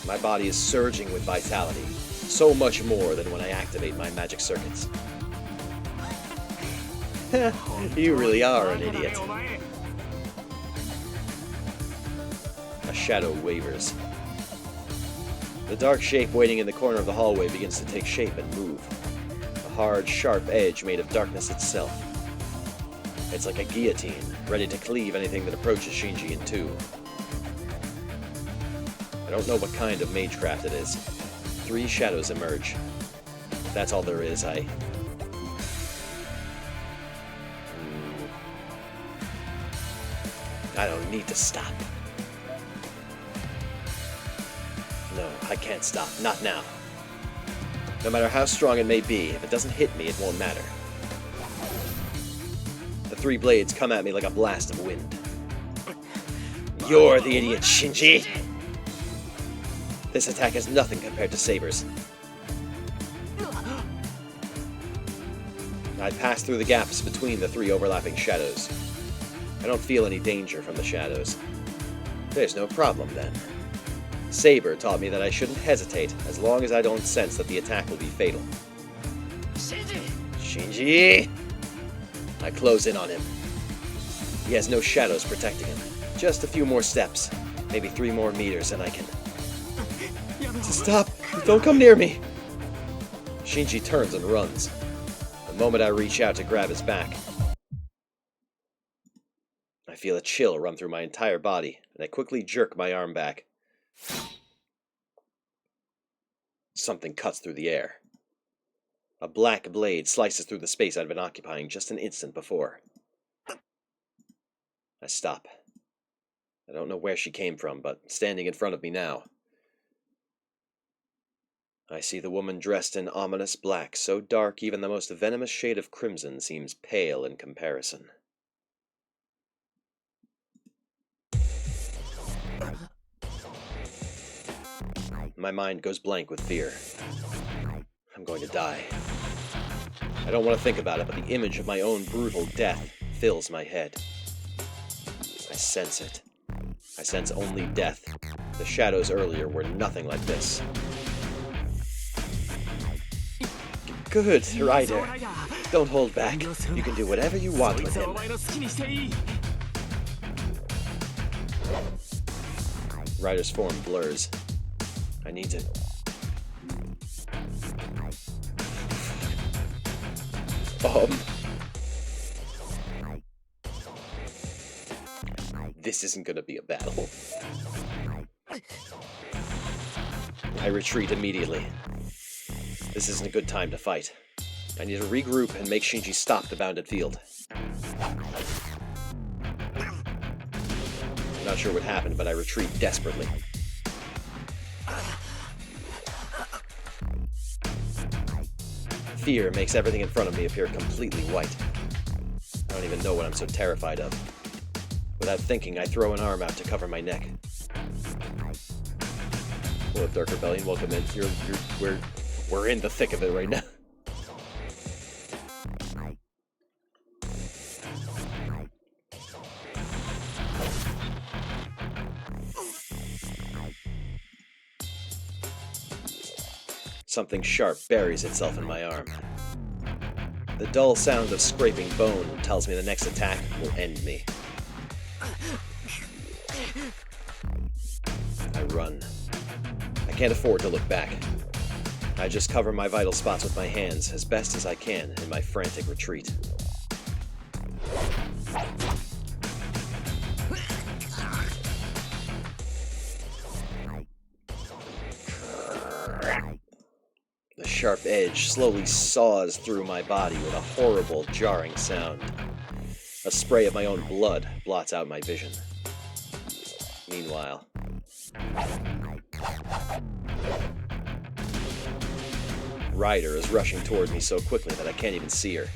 My body is surging with vitality, So much more than when I activate my magic circuits. You really are an idiot. A shadow wavers. The dark shape waiting in the corner of the hallway begins to take shape and move. A hard, sharp edge made of darkness itself. It's like a guillotine, ready to cleave anything that approaches Shinji in two. I don't know what kind of magecraft it is. 3 shadows emerge. If that's all there is, I don't need to stop. No, I can't stop. Not now. No matter how strong it may be, if it doesn't hit me, it won't matter. The 3 blades come at me like a blast of wind. You're the idiot, Shinji! This attack is nothing compared to Saber's. I pass through the gaps between the 3 overlapping shadows. I don't feel any danger from the shadows. There's no problem then. Saber taught me that I shouldn't hesitate as long as I don't sense that the attack will be fatal. Shinji! Shinji! I close in on him. He has no shadows protecting him. Just a few more steps. Maybe 3 more meters and I can... Stop! Don't come near me! Shinji turns and runs. The moment I reach out to grab his back, I feel a chill run through my entire body, and I quickly jerk my arm back. Something cuts through the air. A black blade slices through the space I'd been occupying just an instant before. I stop. I don't know where she came from, but standing in front of me now, I see the woman dressed in ominous black, so dark even the most venomous shade of crimson seems pale in comparison. My mind goes blank with fear. I'm going to die. I don't want to think about it, but the image of my own brutal death fills my head. I sense it. I sense only death. The shadows earlier were nothing like this. Good, Ryder. Don't hold back. You can do whatever you want with him. Ryder's form blurs. I need to... This isn't gonna be a battle. I retreat immediately. This isn't a good time to fight. I need to regroup and make Shinji stop the bounded field. I'm not sure what happened, but I retreat desperately. Fear makes everything in front of me appear completely white. I don't even know what I'm so terrified of. Without thinking, I throw an arm out to cover my neck. Hello, Dark Rebellion, welcome in. We're in the thick of it right now. Something sharp buries itself in my arm. The dull sound of scraping bone tells me the next attack will end me. I run. I can't afford to look back. I just cover my vital spots with my hands as best as I can in my frantic retreat. The sharp edge slowly saws through my body with a horrible, jarring sound. A spray of my own blood blots out my vision. Meanwhile, Ryder is rushing toward me so quickly that I can't even see her.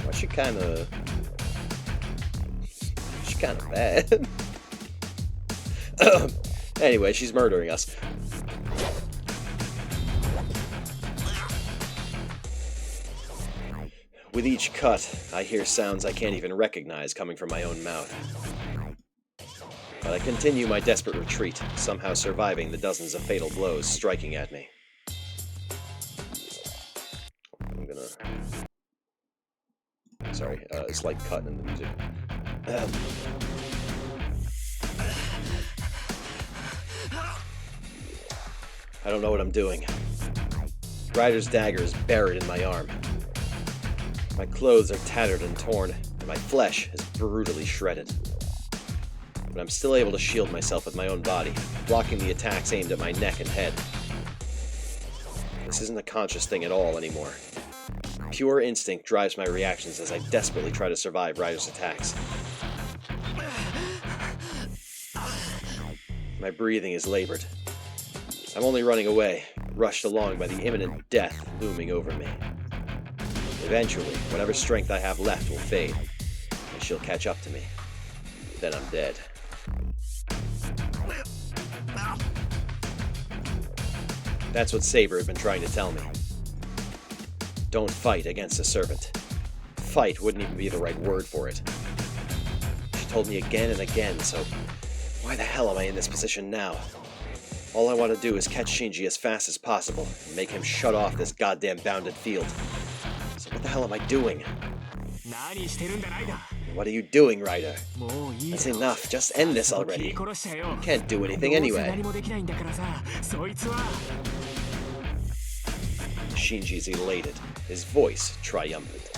Well, she's kinda bad. Anyway, she's murdering us. With each cut, I hear sounds I can't even recognize coming from my own mouth. But I continue my desperate retreat, somehow surviving the dozens of fatal blows striking at me. I'm gonna... Sorry, slight cut in the music. I don't know what I'm doing. Ryder's dagger is buried in my arm. My clothes are tattered and torn, and my flesh is brutally shredded. But I'm still able to shield myself with my own body, blocking the attacks aimed at my neck and head. This isn't a conscious thing at all anymore. Pure instinct drives my reactions as I desperately try to survive Ryder's attacks. My breathing is labored. I'm only running away, rushed along by the imminent death looming over me. Eventually, whatever strength I have left will fade, and she'll catch up to me. Then I'm dead. That's what Saber had been trying to tell me. Don't fight against a servant. Fight wouldn't even be the right word for it. She told me again and again, so why the hell am I in this position now? All I want to do is catch Shinji as fast as possible and make him shut off this goddamn bounded field. So what the hell am I doing? What are you doing, Ryder? That's enough. Just end this already. You can't do anything anyway. Shinji's elated, his voice triumphant.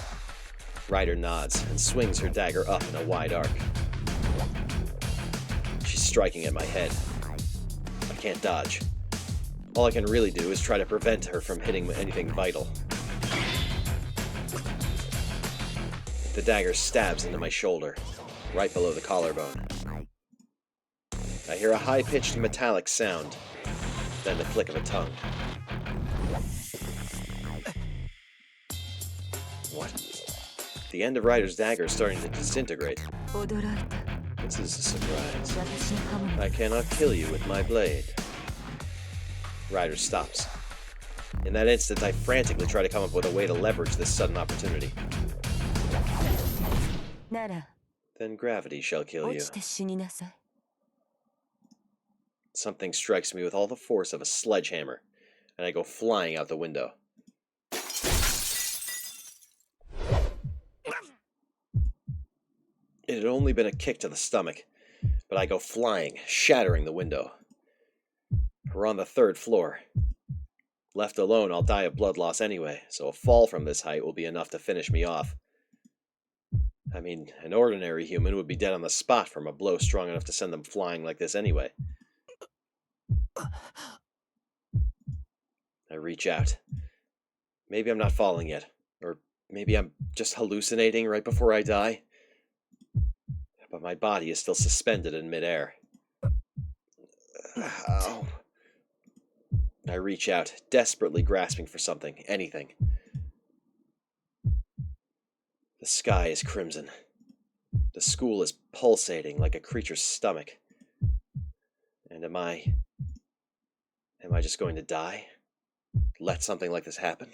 Ryder nods and swings her dagger up in a wide arc. She's striking at my head. I can't dodge. All I can really do is try to prevent her from hitting anything vital. The dagger stabs into my shoulder, right below the collarbone. I hear a high-pitched metallic sound, then the click of a tongue. What? The end of Ryder's dagger is starting to disintegrate. This is a surprise. I cannot kill you with my blade. Ryder stops. In that instant, I frantically try to come up with a way to leverage this sudden opportunity. Then gravity shall kill you. Something strikes me with all the force of a sledgehammer, and I go flying out the window. It had only been a kick to the stomach, but I go flying, shattering the window. We're on the 3rd floor. Left alone, I'll die of blood loss anyway, so a fall from this height will be enough to finish me off. I mean, an ordinary human would be dead on the spot from a blow strong enough to send them flying like this anyway. I reach out. Maybe I'm not falling yet, or maybe I'm just hallucinating right before I die. But my body is still suspended in midair. Ow. I reach out, desperately grasping for something, anything. The sky is crimson. The school is pulsating like a creature's stomach. And am I just going to die? Let something like this happen?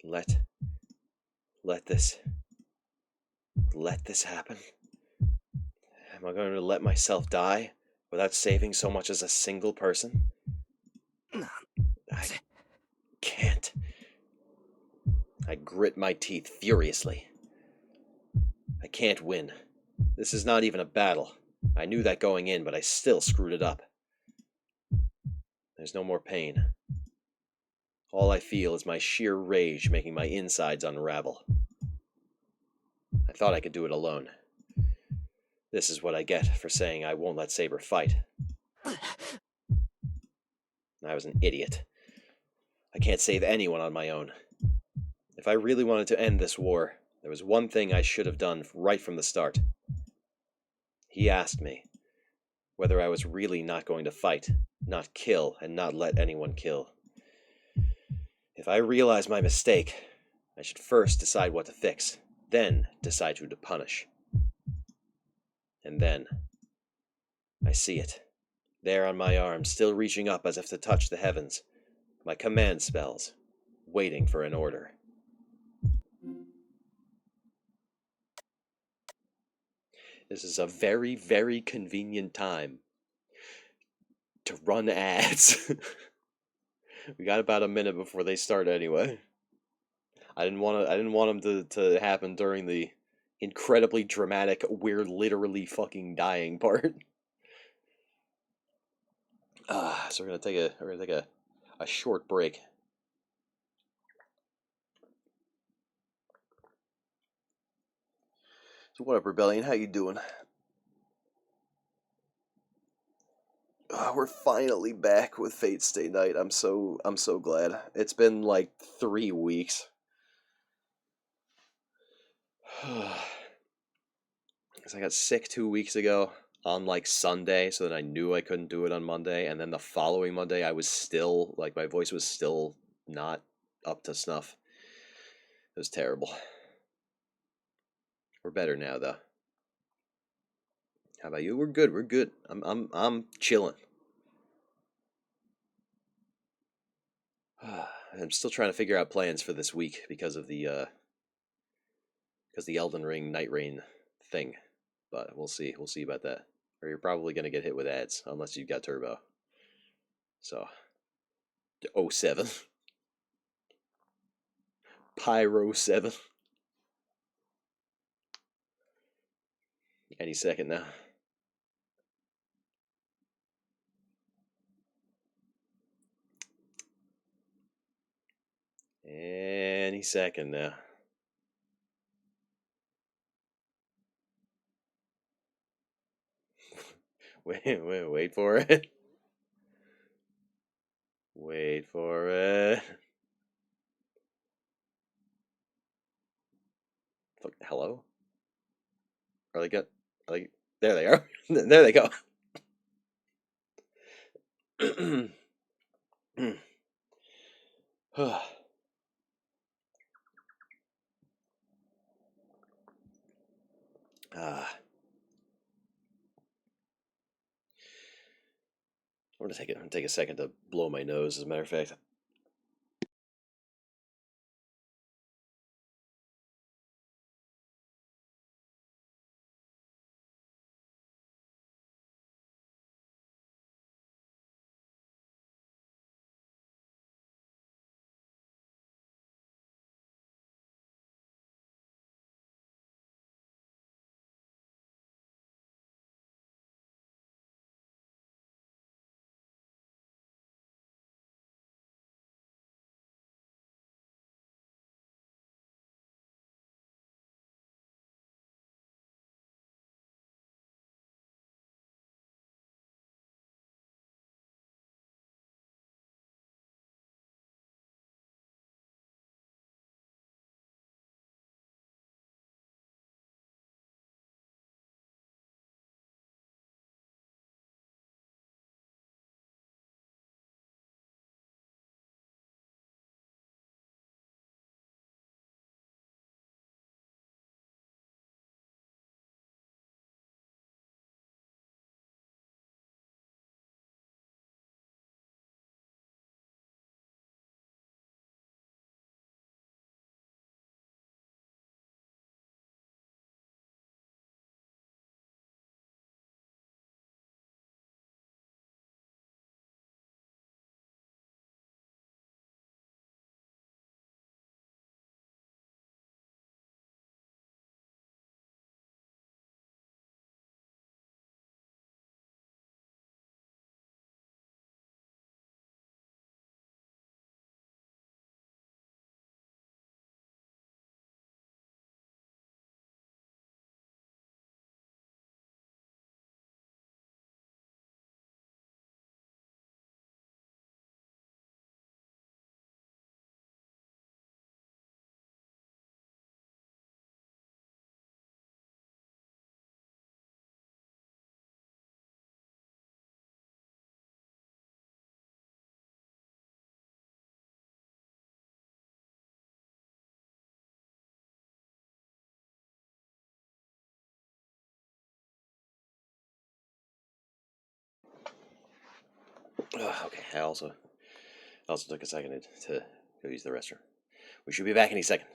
Let this happen? Am I going to let myself die without saving so much as a single person? I can't. I grit my teeth furiously. I can't win. This is not even a battle. I knew that going in, but I still screwed it up. There's no more pain. All I feel is my sheer rage making my insides unravel. I thought I could do it alone. This is what I get for saying I won't let Saber fight. I was an idiot. I can't save anyone on my own. If I really wanted to end this war, there was one thing I should have done right from the start. He asked me whether I was really not going to fight, not kill, and not let anyone kill. If I realize my mistake, I should first decide what to fix, then decide who to punish. And then, I see it, there on my arm, still reaching up as if to touch the heavens, my command spells, waiting for an order. This is a very, very convenient time to run ads. We got about a minute before they start anyway. I didn't want them to happen during the incredibly dramatic we're literally fucking dying part. So we're gonna take a short break. So what up, Rebellion? How you doing? We're finally back with Fate Stay Night. I'm so glad. It's been like 3 weeks. Because I got sick 2 weeks ago on like Sunday, so then I knew I couldn't do it on Monday, and then the following Monday I was still like my voice was still not up to snuff. It was terrible. We're better now though. How about you? We're good. We're good. I'm chilling. I'm still trying to figure out plans for this week because of the Elden Ring Night Rain thing, but we'll see. We'll see about that. Or you're probably gonna get hit with ads unless you've got turbo. So, 07. Pyro 7. Any second now. Any second now. Wait for it. Wait for it. Hello? Are they good? Are they... There they are. There they go. Ah. I'm gonna take a second to blow my nose, as a matter of fact. Okay, I also took a second to go use the restroom. We should be back any second.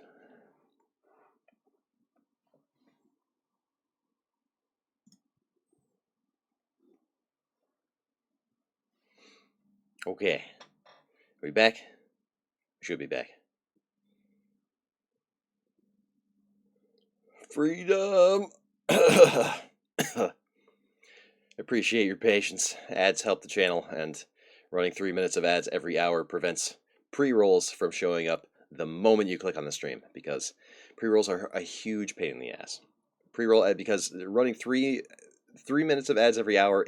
Okay. Are we back? We should be back. Freedom! Appreciate your patience. Ads help the channel, and running 3 minutes of ads every hour prevents pre-rolls from showing up the moment you click on the stream, because pre-rolls are a huge pain in the ass. Pre-roll ad, because running 3 minutes of ads every hour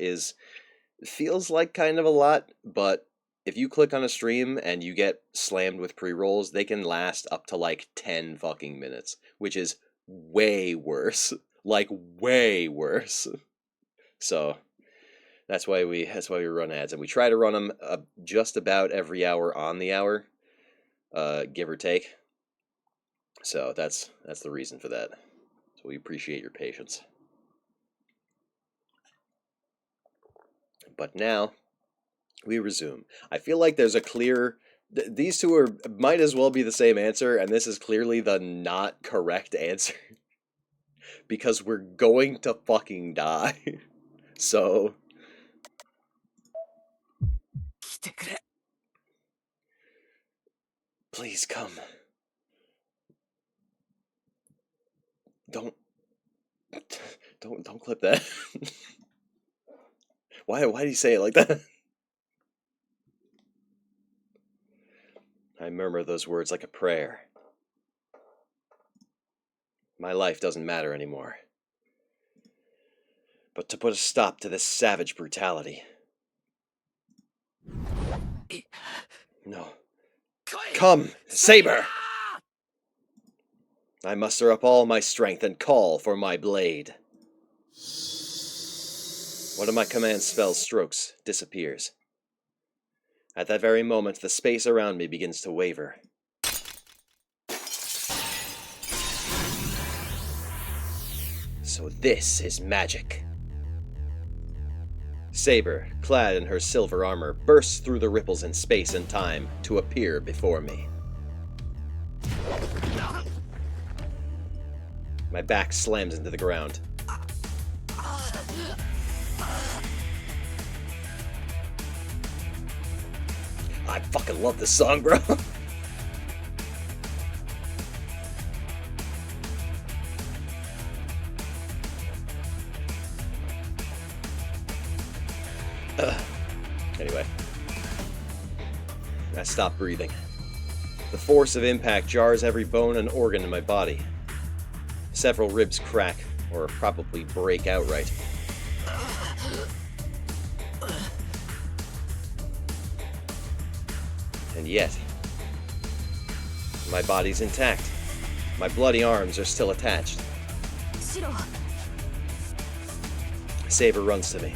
feels like kind of a lot, but if you click on a stream and you get slammed with pre-rolls, they can last up to like 10 fucking minutes, which is way worse. Like way worse. So that's why we run ads, and we try to run them just about every hour on the hour, give or take. So that's the reason for that. So we appreciate your patience. But now we resume. I feel like there's a clear. These two might as well be the same answer, and this is clearly the not correct answer. Because we're going to fucking die. So. Please come. Don't clip that. Why do you say it like that? I murmur those words like a prayer. My life doesn't matter anymore. But to put a stop to this savage brutality. No. Come, Saber! I muster up all my strength and call for my blade. One of my command spell strokes disappears. At that very moment, the space around me begins to waver. So this is magic. Saber, clad in her silver armor, bursts through the ripples in space and time to appear before me. My back slams into the ground. I fucking love this song, bro. Anyway. I stop breathing. The force of impact jars every bone and organ in my body. Several ribs crack, or probably break outright. And yet, my body's intact. My bloody arms are still attached. Saber runs to me.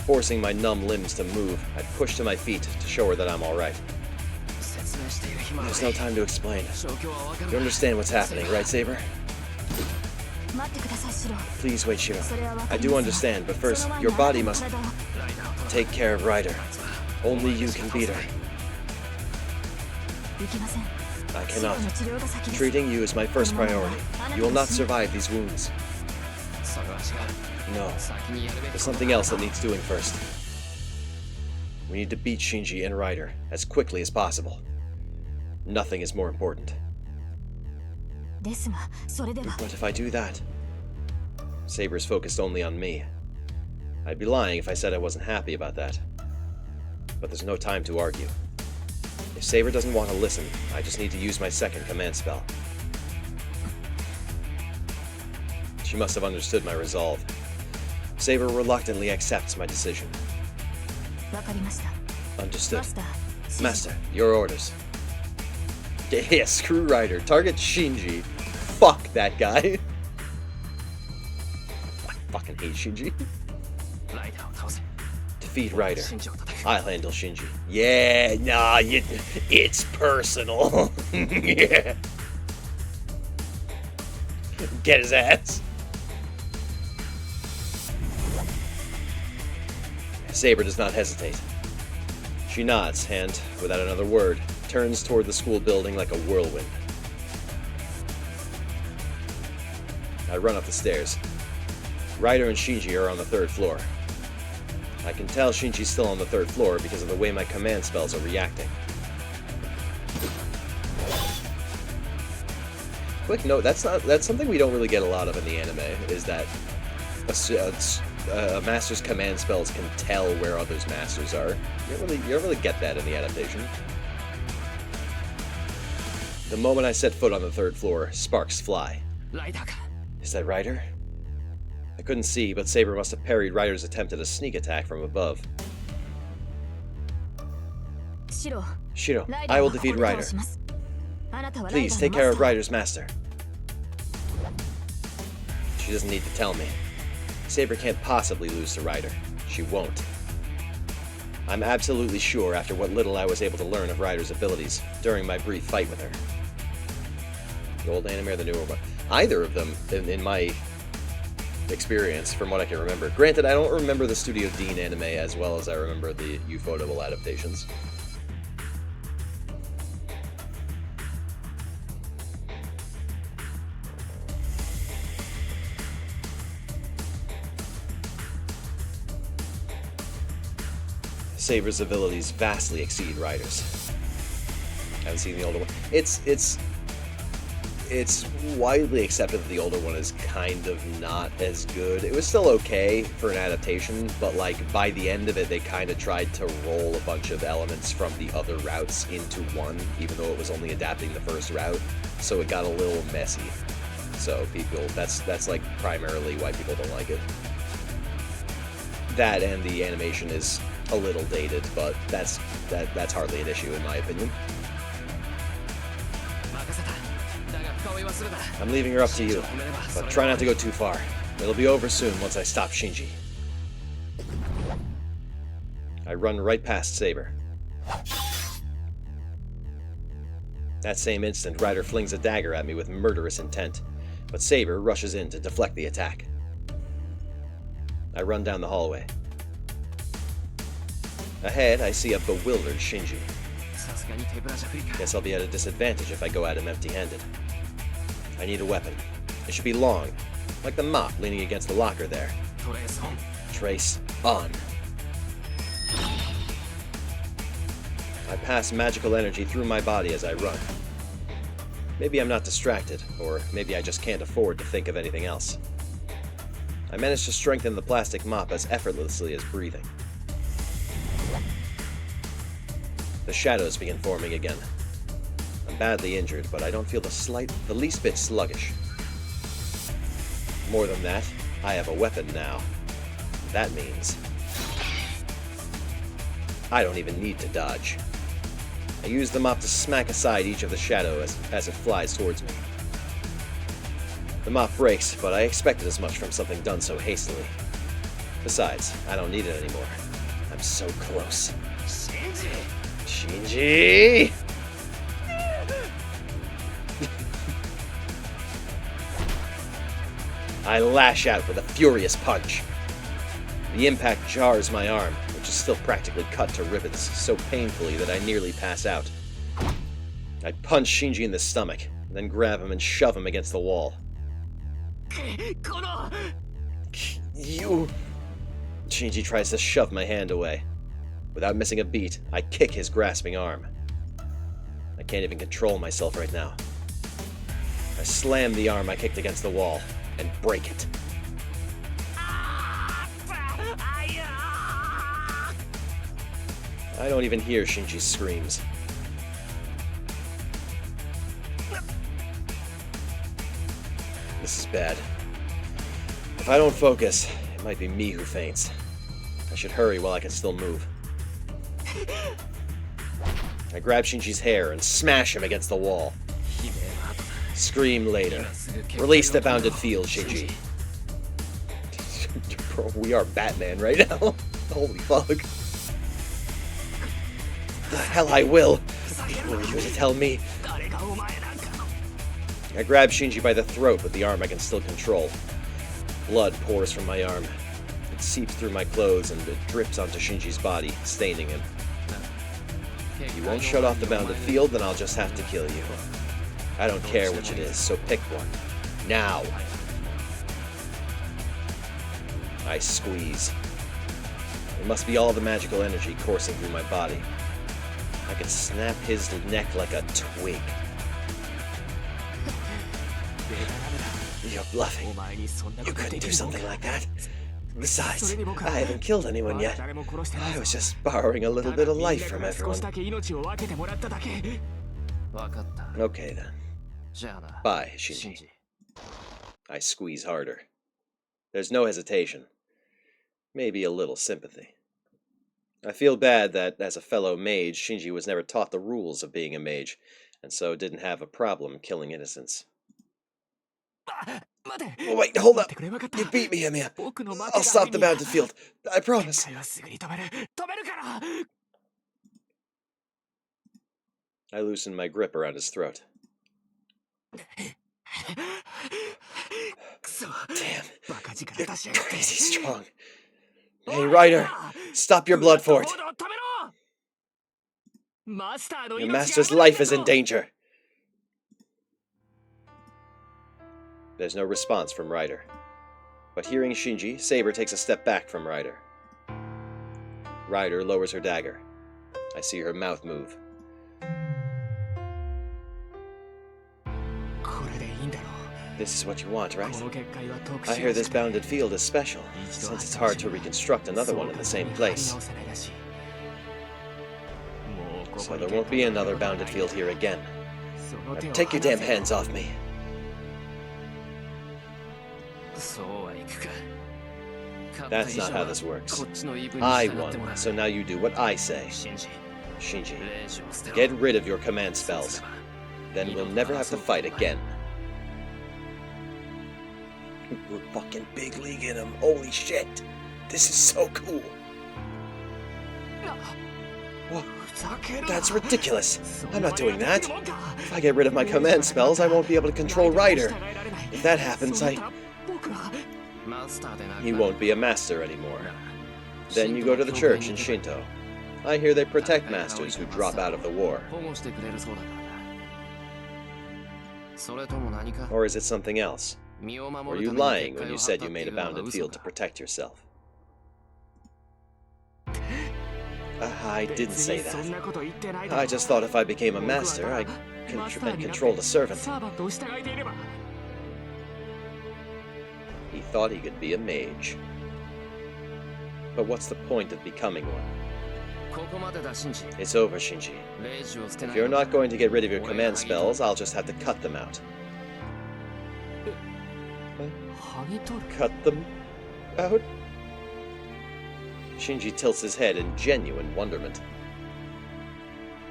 Forcing my numb limbs to move, I push to my feet to show her that I'm alright. There's no time to explain. You understand what's happening, right, Saber? Please wait, Shiro. I do understand, but first, your body must take care of Ryder. Only you can beat her. I cannot. Treating you is my first priority. You will not survive these wounds. No. There's something else that needs doing first. We need to beat Shinji and Ryder as quickly as possible. Nothing is more important. But if I do that, Saber's focused only on me. I'd be lying if I said I wasn't happy about that. But there's no time to argue. If Saber doesn't want to listen, I just need to use my second command spell. She must have understood my resolve. Saber reluctantly accepts my decision. Understood. Master, your orders. Yeah, screw Ryder. Target Shinji. Fuck that guy. I fucking hate Shinji. Defeat Ryder. I'll handle Shinji. Yeah, nah, it's personal. Yeah. Get his ass. Saber does not hesitate. She nods and, without another word, turns toward the school building like a whirlwind. I run up the stairs. Ryder and Shinji are on the third floor. I can tell Shinji's still on the 3rd floor because of the way my command spells are reacting. Quick note, that's something we don't really get a lot of in the anime, is that a master's command spells can tell where others' masters are. You don't really get that in the adaptation. The moment I set foot on the 3rd floor, sparks fly. Is that Ryder? I couldn't see, but Saber must have parried Ryder's attempt at a sneak attack from above. Shiro, I will defeat Ryder. Please, take care of Ryder's master. She doesn't need to tell me. Saber can't possibly lose to Ryder. She won't. I'm absolutely sure after what little I was able to learn of Ryder's abilities during my brief fight with her. The old anime or the newer one? Either of them, in my experience, from what I can remember. Granted, I don't remember the Studio Dean anime as well as I remember the Ufotable adaptations. Saber's abilities vastly exceed Ryder's. I haven't seen the older one. It's widely accepted that the older one is kind of not as good. It was still okay for an adaptation, but like by the end of it, they kind of tried to roll a bunch of elements from the other routes into one, even though it was only adapting the first route. So it got a little messy. So people, that's like primarily why people don't like it. That and the animation is a little dated, but that's hardly an issue in my opinion. I'm leaving her up to you, but try not to go too far. It'll be over soon once I stop Shinji. I run right past Saber. That same instant, Ryder flings a dagger at me with murderous intent, but Saber rushes in to deflect the attack. I run down the hallway. Ahead, I see a bewildered Shinji. Guess I'll be at a disadvantage if I go at him empty-handed. I need a weapon. It should be long, like the mop leaning against the locker there. Trace on. I pass magical energy through my body as I run. Maybe I'm not distracted, or maybe I just can't afford to think of anything else. I manage to strengthen the plastic mop as effortlessly as breathing. The shadows begin forming again. I'm badly injured, but I don't feel the least bit sluggish. More than that, I have a weapon now. That means I don't even need to dodge. I use the mop to smack aside each of the shadows as it flies towards me. The mop breaks, but I expected as much from something done so hastily. Besides, I don't need it anymore. I'm so close. Shinji! I lash out with a furious punch. The impact jars my arm, which is still practically cut to ribbons so painfully that I nearly pass out. I punch Shinji in the stomach, and then grab him and shove him against the wall. You... Shinji tries to shove my hand away. Without missing a beat, I kick his grasping arm. I can't even control myself right now. I slam the arm I kicked against the wall and break it. I don't even hear Shinji's screams. This is bad. If I don't focus, it might be me who faints. I should hurry while I can still move. I grab Shinji's hair and smash him against the wall. Scream later. Release the bounded field, Shinji. Bro, we are Batman right now. Holy fuck. The hell I will. Who are you to tell me? I grab Shinji by the throat with the arm I can still control. Blood pours from my arm. It seeps through my clothes and it drips onto Shinji's body, staining him. You won't shut off the bounded field, then I'll just have to kill you. I don't care which it is, so pick one. Now! I squeeze. It must be all the magical energy coursing through my body. I could snap his neck like a twig. You're bluffing. You couldn't do something like that. Besides, I haven't killed anyone yet. I was just borrowing a little bit of life from everyone. Okay then. Bye, Shinji. I squeeze harder. There's no hesitation. Maybe a little sympathy. I feel bad that, as a fellow mage, Shinji was never taught the rules of being a mage, and so didn't have a problem killing innocents. Oh, wait, hold up! You beat me, Emiya. I'll stop the bounded field. I promise. I loosen my grip around his throat. Damn, you're crazy strong. Hey, Ryder, stop your blood for it. Your master's life is in danger. There's no response from Ryder. But hearing Shinji, Saber takes a step back from Ryder. Ryder lowers her dagger. I see her mouth move. This is what you want, right? I hear this bounded field is special, since it's hard to reconstruct another one in the same place. So there won't be another bounded field here again. Now take your damn hands off me. That's not how this works. I won, so now you do what I say. Shinji, get rid of your command spells. Then we'll never have to fight again. We're fucking big league in him. Holy shit. This is so cool. What? That's ridiculous. I'm not doing that. If I get rid of my command spells, I won't be able to control Ryder. If that happens, he won't be a master anymore. Then you go to the church in Shinto. I hear they protect masters who drop out of the war. Or is it something else? Were you lying when you said you made a bounded field to protect yourself? I didn't say that. I just thought if I became a master, I controlled a servant. He thought he could be a mage. But what's the point of becoming one? It's over, Shinji. If you're not going to get rid of your command spells, I'll just have to cut them out. Cut them out? Shinji tilts his head in genuine wonderment.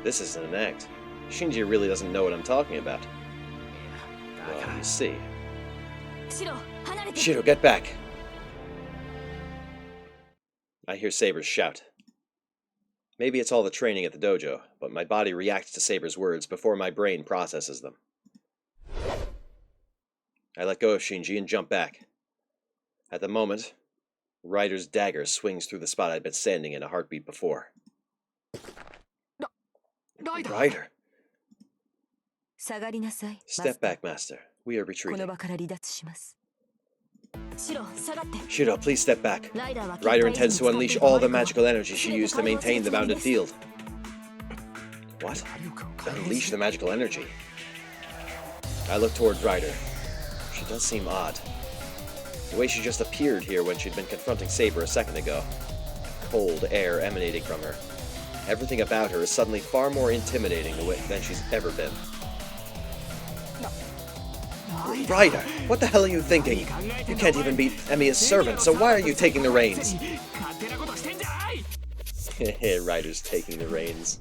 This isn't an act. Shinji really doesn't know what I'm talking about. Well, you see. Shiro, get back! I hear Saber's shout. Maybe it's all the training at the dojo, but my body reacts to Saber's words before my brain processes them. I let go of Shinji and jump back. At the moment, Ryder's dagger swings through the spot I'd been standing in a heartbeat before. Ryder! Step back, Master. We are retreating. Shiro, please step back. Ryder intends to unleash all the magical energy she used to maintain the bounded field. What? Unleash the magical energy? I look towards Ryder. She does seem odd. The way she just appeared here when she'd been confronting Saber a second ago. Cold air emanating from her. Everything about her is suddenly far more intimidating than she's ever been. Ryder, what the hell are you thinking? You can't even beat Emiya's servant, so why are you taking the reins? Ryder's taking the reins.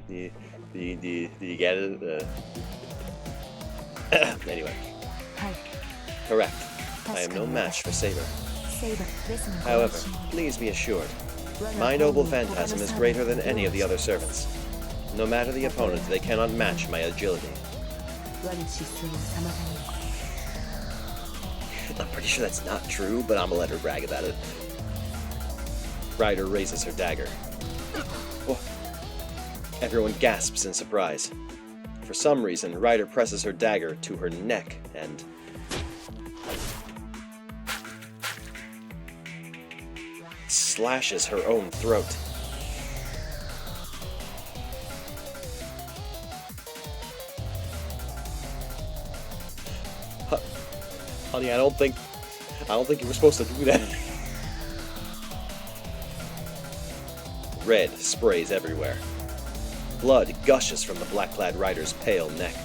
Do you get it? Anyway. Correct. I am no match for Saber. However, please be assured, my noble phantasm is greater than any of the other servants. No matter the opponent, they cannot match my agility. I'm pretty sure that's not true, but I'm gonna let her brag about it. Ryder raises her dagger. Whoa. Everyone gasps in surprise. For some reason, Ryder presses her dagger to her neck and... slashes her own throat. Honey, I don't think you were supposed to do that. Red sprays everywhere. Blood gushes from the black-clad rider's pale neck.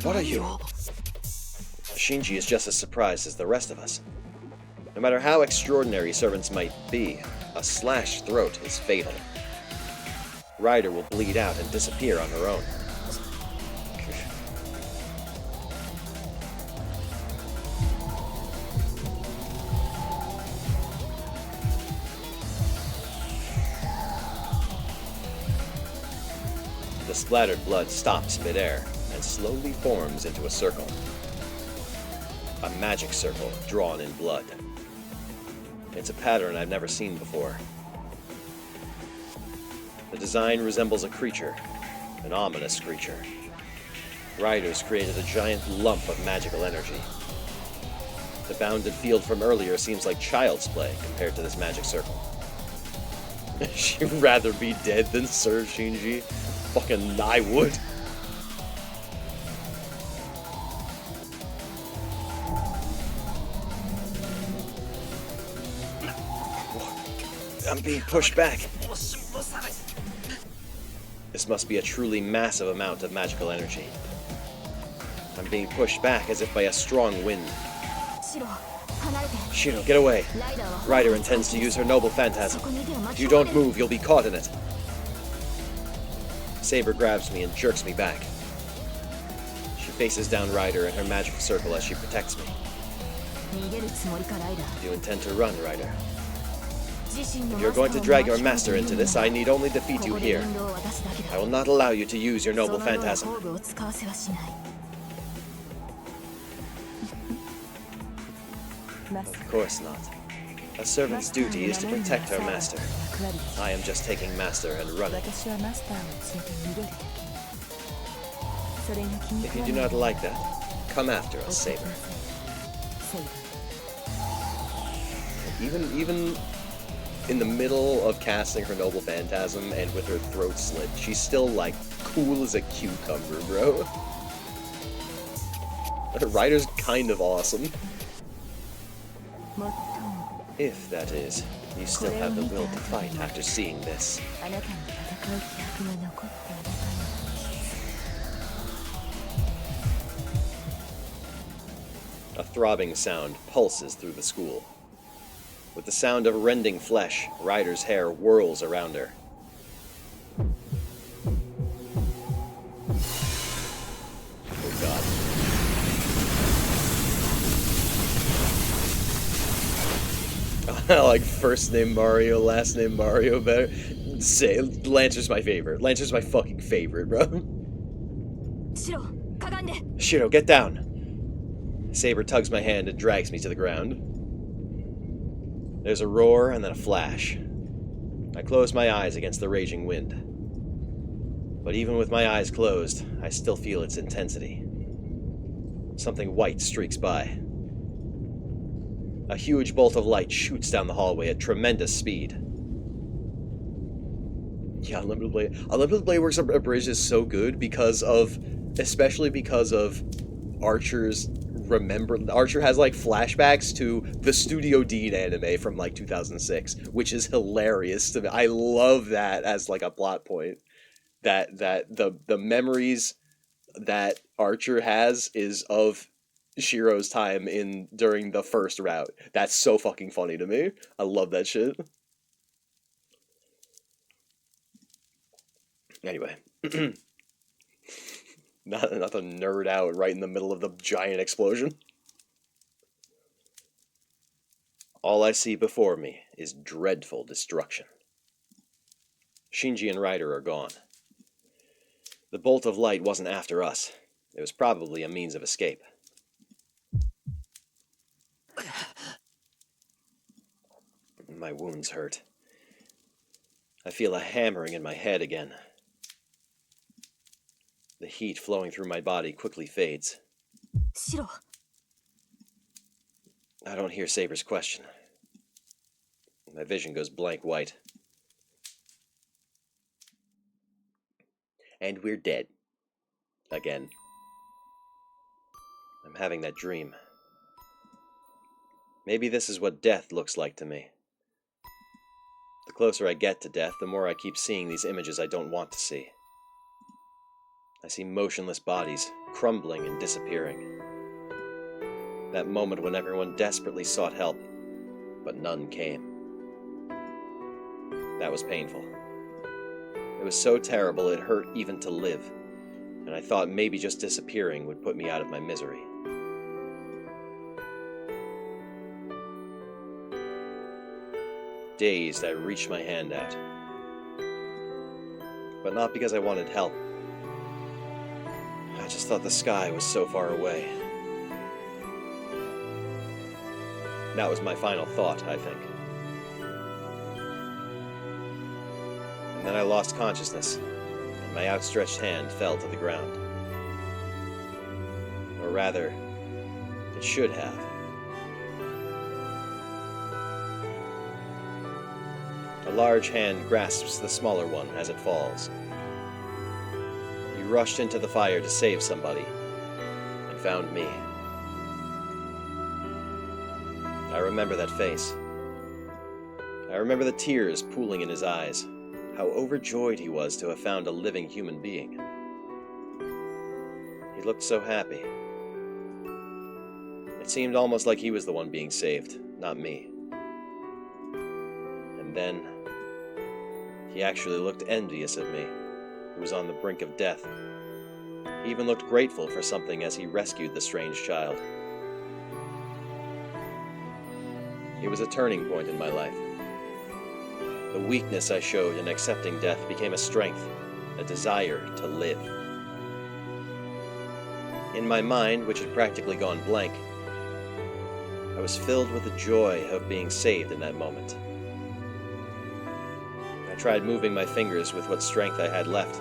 What are you? Shinji is just as surprised as the rest of us. No matter how extraordinary servants might be, a slashed throat is fatal. Ryder will bleed out and disappear on her own. The splattered blood stops midair and slowly forms into a circle. A magic circle drawn in blood. It's a pattern I've never seen before. The design resembles a creature, an ominous creature. Riders created a giant lump of magical energy. The bounded field from earlier seems like child's play compared to this magic circle. She'd rather be dead than serve Shinji. Fucking I would. I'm being pushed back. This must be a truly massive amount of magical energy. I'm being pushed back as if by a strong wind. Shiro, get away. Ryder intends to use her noble phantasm. If you don't move, you'll be caught in it. Saber grabs me and jerks me back. She faces down Ryder in her magical circle as she protects me. Do you intend to run, Ryder? If you're going to drag your master into this, I need only defeat you here. I will not allow you to use your noble phantasm. Of course not. A servant's duty is to protect her master. I am just taking master and running. If you do not like that, come after us, Saber. Even in the middle of casting her noble phantasm and with her throat slit, she's still like cool as a cucumber, bro. Ryder's kind of awesome. If, that is, you still have the will to fight after seeing this. A throbbing sound pulses through the school. With the sound of rending flesh, Ryder's hair whirls around her. Oh god. I like first name Mario, last name Mario better. Say, Lancer's my favorite. Lancer's my fucking favorite, bro. Shiro, get down. Saber tugs my hand and drags me to the ground. There's a roar and then a flash. I close my eyes against the raging wind. But even with my eyes closed, I still feel its intensity. Something white streaks by. A huge bolt of light shoots down the hallway at tremendous speed. Yeah, Unlimited Blade Works Abridged is so good especially because of Archer's Archer has like flashbacks to the Studio Dean anime from like 2006, which is hilarious to me. I love that as like a plot point. That the memories that Archer has is of Shiro's time during the first route. That's so fucking funny to me. I love that shit. Anyway. Not to nerd out right in the middle of the giant explosion. All I see before me is dreadful destruction. Shinji and Ryder are gone. The bolt of light wasn't after us. It was probably a means of escape. My wounds hurt. I feel a hammering in my head again. The heat flowing through my body quickly fades. Shiro. I don't hear Saber's question. My vision goes blank white. And we're dead. Again. I'm having that dream. Maybe this is what death looks like to me. The closer I get to death, the more I keep seeing these images I don't want to see. I see motionless bodies, crumbling and disappearing. That moment when everyone desperately sought help, but none came. That was painful. It was so terrible it hurt even to live, and I thought maybe just disappearing would put me out of my misery. Dazed, I reached my hand out. But not because I wanted help. I just thought the sky was so far away. That was my final thought, I think. And then I lost consciousness, and my outstretched hand fell to the ground. Or rather, it should have. A large hand grasps the smaller one as it falls. You rushed into the fire to save somebody, and found me. I remember that face. I remember the tears pooling in his eyes, how overjoyed he was to have found a living human being. He looked so happy. It seemed almost like he was the one being saved, not me. And then, he actually looked envious of me, who was on the brink of death. He even looked grateful for something as he rescued the strange child. It was a turning point in my life. The weakness I showed in accepting death became a strength, a desire to live. In my mind, which had practically gone blank, I was filled with the joy of being saved in that moment. I tried moving my fingers with what strength I had left,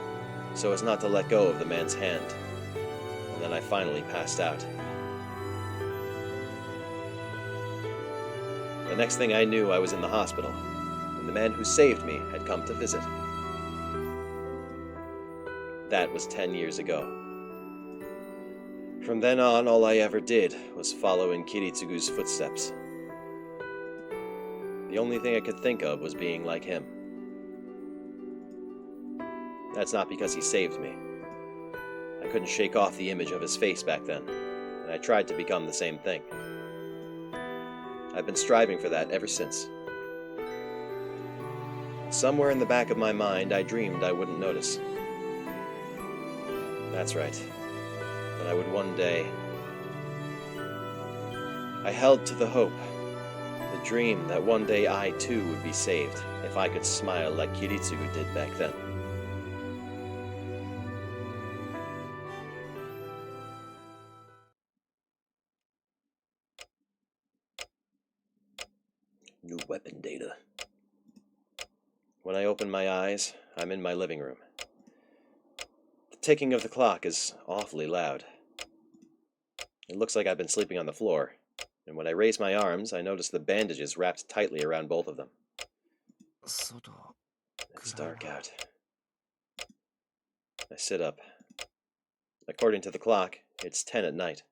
so as not to let go of the man's hand, and then I finally passed out. The next thing I knew, I was in the hospital, and the man who saved me had come to visit. That was 10 years ago. From then on, all I ever did was follow in Kiritsugu's footsteps. The only thing I could think of was being like him. That's not because he saved me. I couldn't shake off the image of his face back then, and I tried to become the same thing. I've been striving for that ever since. Somewhere in the back of my mind, I dreamed I wouldn't notice. That's right, that I would one day. I held to the hope, the dream that one day I too would be saved if I could smile like Kiritsugu did back then. New weapon data. When I open my eyes, I'm in my living room. The ticking of the clock is awfully loud. It looks like I've been sleeping on the floor, and when I raise my arms, I notice the bandages wrapped tightly around both of them. It's dark out. I sit up. According to the clock, it's 10 at night.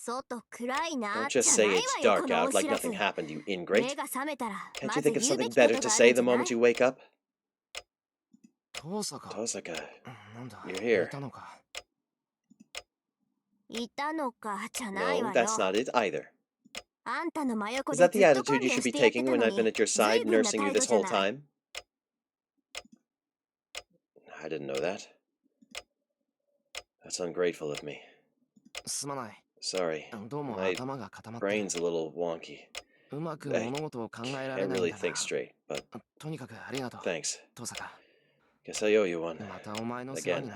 Don't just say it's dark out like nothing happened, you ingrate. Can't you think of something better to say the moment you wake up? Tosaka, you're here. No, that's not it either. Is that the attitude you should be taking when I've been at your side nursing you this whole time? I didn't know that. That's ungrateful of me. Sorry, my brain's a little wonky. I can't really think straight, but thanks. Guess I owe you one. Again.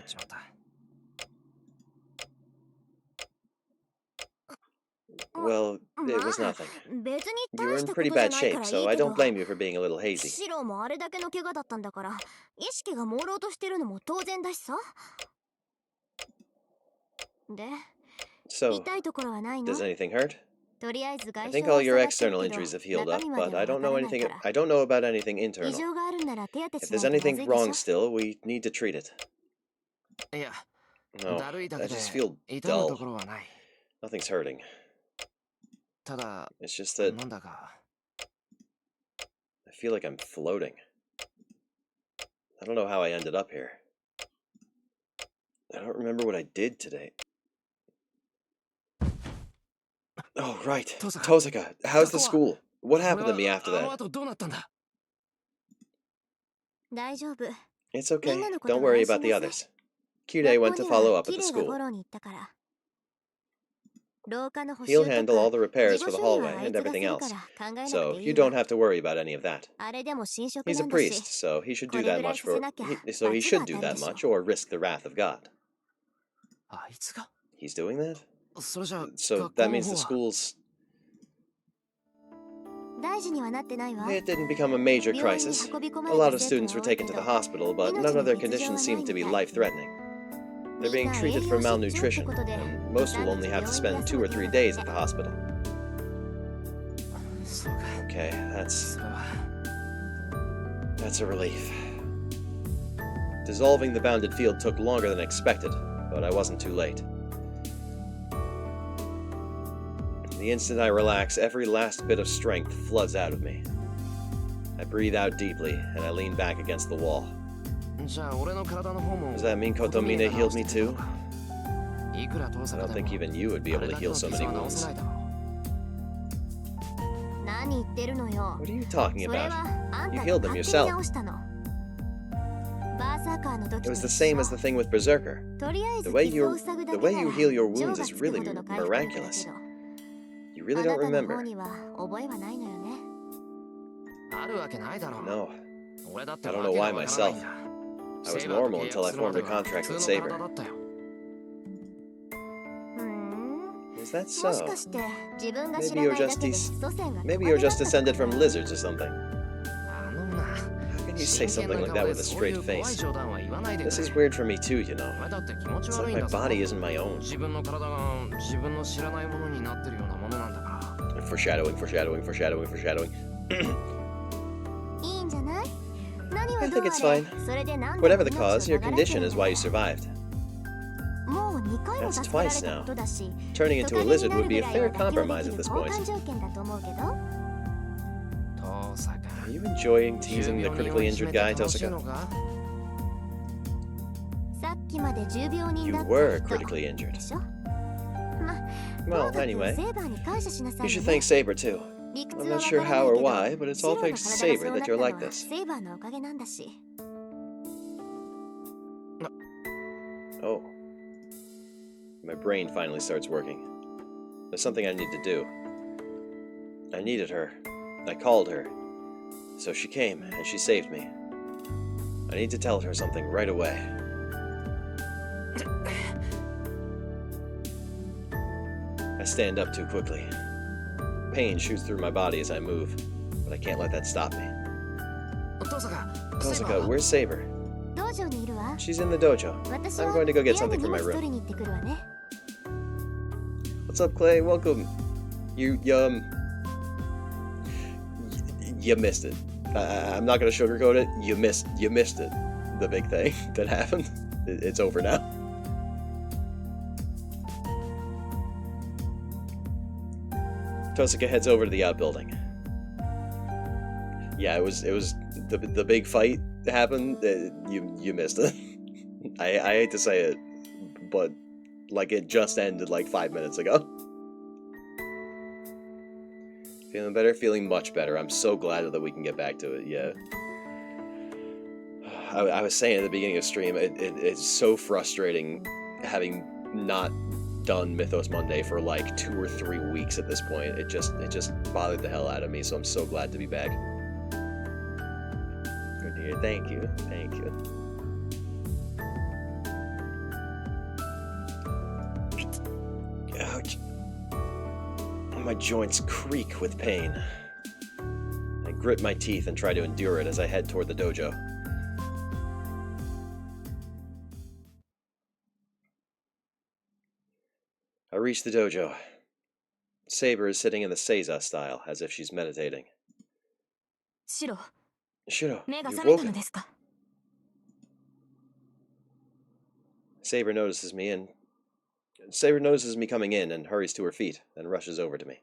Well, it was nothing. You were in pretty bad shape, so I don't blame you for being a little hazy. So, does anything hurt? I think all your external injuries have healed up, but I don't know about anything internal. If there's anything wrong still, we need to treat it. No, I just feel dull. Nothing's hurting. It's just that I feel like I'm floating. I don't know how I ended up here. I don't remember what I did today. Oh, right. Tosaka, how's the school? What happened to me after that? It's okay. Don't worry about the others. Kyurei went to follow up at the school. He'll handle all the repairs for the hallway and everything else, so you don't have to worry about any of that. He's a priest, so he should do that much or risk the wrath of God. He's doing that? So that means the school's... It didn't become a major crisis. A lot of students were taken to the hospital, but none of their conditions seemed to be life-threatening. They're being treated for malnutrition, and most will only have to spend 2 or 3 days at the hospital. Okay, that's a relief. Dissolving the bounded field took longer than expected, but I wasn't too late. The instant I relax, every last bit of strength floods out of me. I breathe out deeply, and I lean back against the wall. Does that mean Kotomine healed me too? I don't think even you would be able to heal so many wounds. What are you talking about? You healed them yourself. It was the same as the thing with Berserker. The way you heal your wounds is really miraculous. You really don't remember? No. I don't know why myself. I was normal until I formed a contract with Saber. Is that so? Maybe you're just descended from lizards or something. How can you say something like that with a straight face? This is weird for me too, you know. It's like my body isn't my own. Foreshadowing. I think it's fine. Whatever the cause, your condition is why you survived. That's twice now. Turning into a lizard would be a fair compromise at this point. Are you enjoying teasing the critically injured guy, Tosaka? You were critically injured. Well, anyway, you should thank Saber too. I'm not sure how or why, but it's all thanks to Saber that you're like this. Oh. My brain finally starts working. There's something I need to do. I needed her. I called her. So she came, and she saved me. I need to tell her something right away. I stand up too quickly. Pain shoots through my body as I move, but I can't let that stop me. Tosaka, where's Saber? She's in the dojo. I'm going to go get something from my room. What's up, Clay? Welcome. You missed it. I'm not gonna sugarcoat it. You missed it. The big thing that happened. It's over now. Tosaka heads over to the outbuilding. Yeah, it was the big fight happened. You missed it. I hate to say it, but like it just ended like 5 minutes ago. Feeling better? Feeling much better. I'm so glad that we can get back to it, yeah. I was saying at the beginning of stream, it's so frustrating having not done Mythos Monday for like 2 or 3 weeks at this point. It just bothered the hell out of me, so I'm so glad to be back. Good to hear. Thank you. Ouch. My joints creak with pain. I grit my teeth and try to endure it as I head toward the dojo. I reach the dojo. Saber is sitting in the Seiza style, as if she's meditating. シロ、 Shiro, 目が you've 覚めたの woken. ですか? Saber notices me coming in and hurries to her feet, then rushes over to me.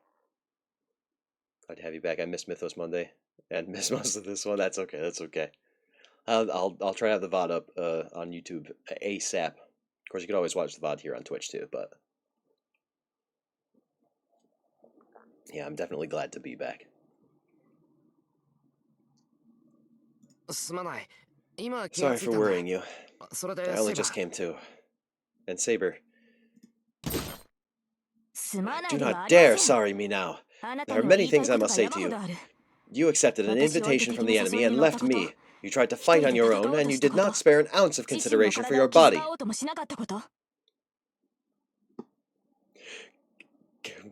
Glad to have you back. I missed Mythos Monday and missed most of this one. That's okay. That's okay. I'll try to have the VOD up on YouTube ASAP. Of course, you can always watch the VOD here on Twitch too, but yeah, I'm definitely glad to be back. Sorry for worrying you. I only just came to. And Saber, do not dare sorry me now. There are many things I must say to you. You accepted an invitation from the enemy and left me. You tried to fight on your own, and you did not spare an ounce of consideration for your body.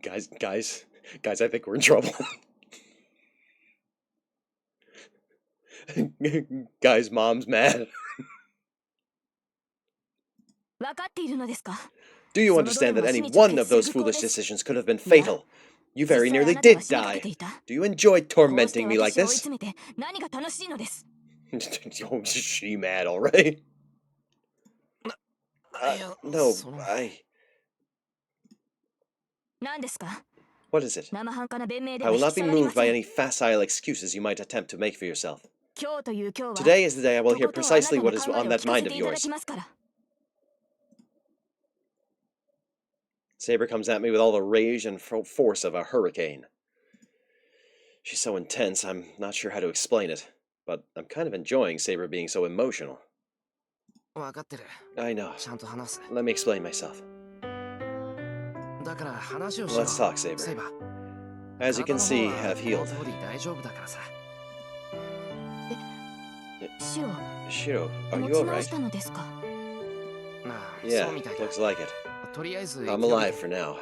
Guys, I think we're in trouble. Guys, mom's mad. Do you understand that any one of those foolish decisions could have been fatal? You very nearly did die. Do you enjoy tormenting me like this? Oh, is she mad already? No, What is it? I will not be moved by any facile excuses you might attempt to make for yourself. Today is the day I will hear precisely what is on that mind of yours. Saber comes at me with all the rage and force of a hurricane. She's so intense, I'm not sure how to explain it, but I'm kind of enjoying Saber being so emotional. I know. Let me explain myself. Let's talk, Saber. As you can see, I've healed. Shiro, are you alright? Yeah, looks like it. I'm alive for now.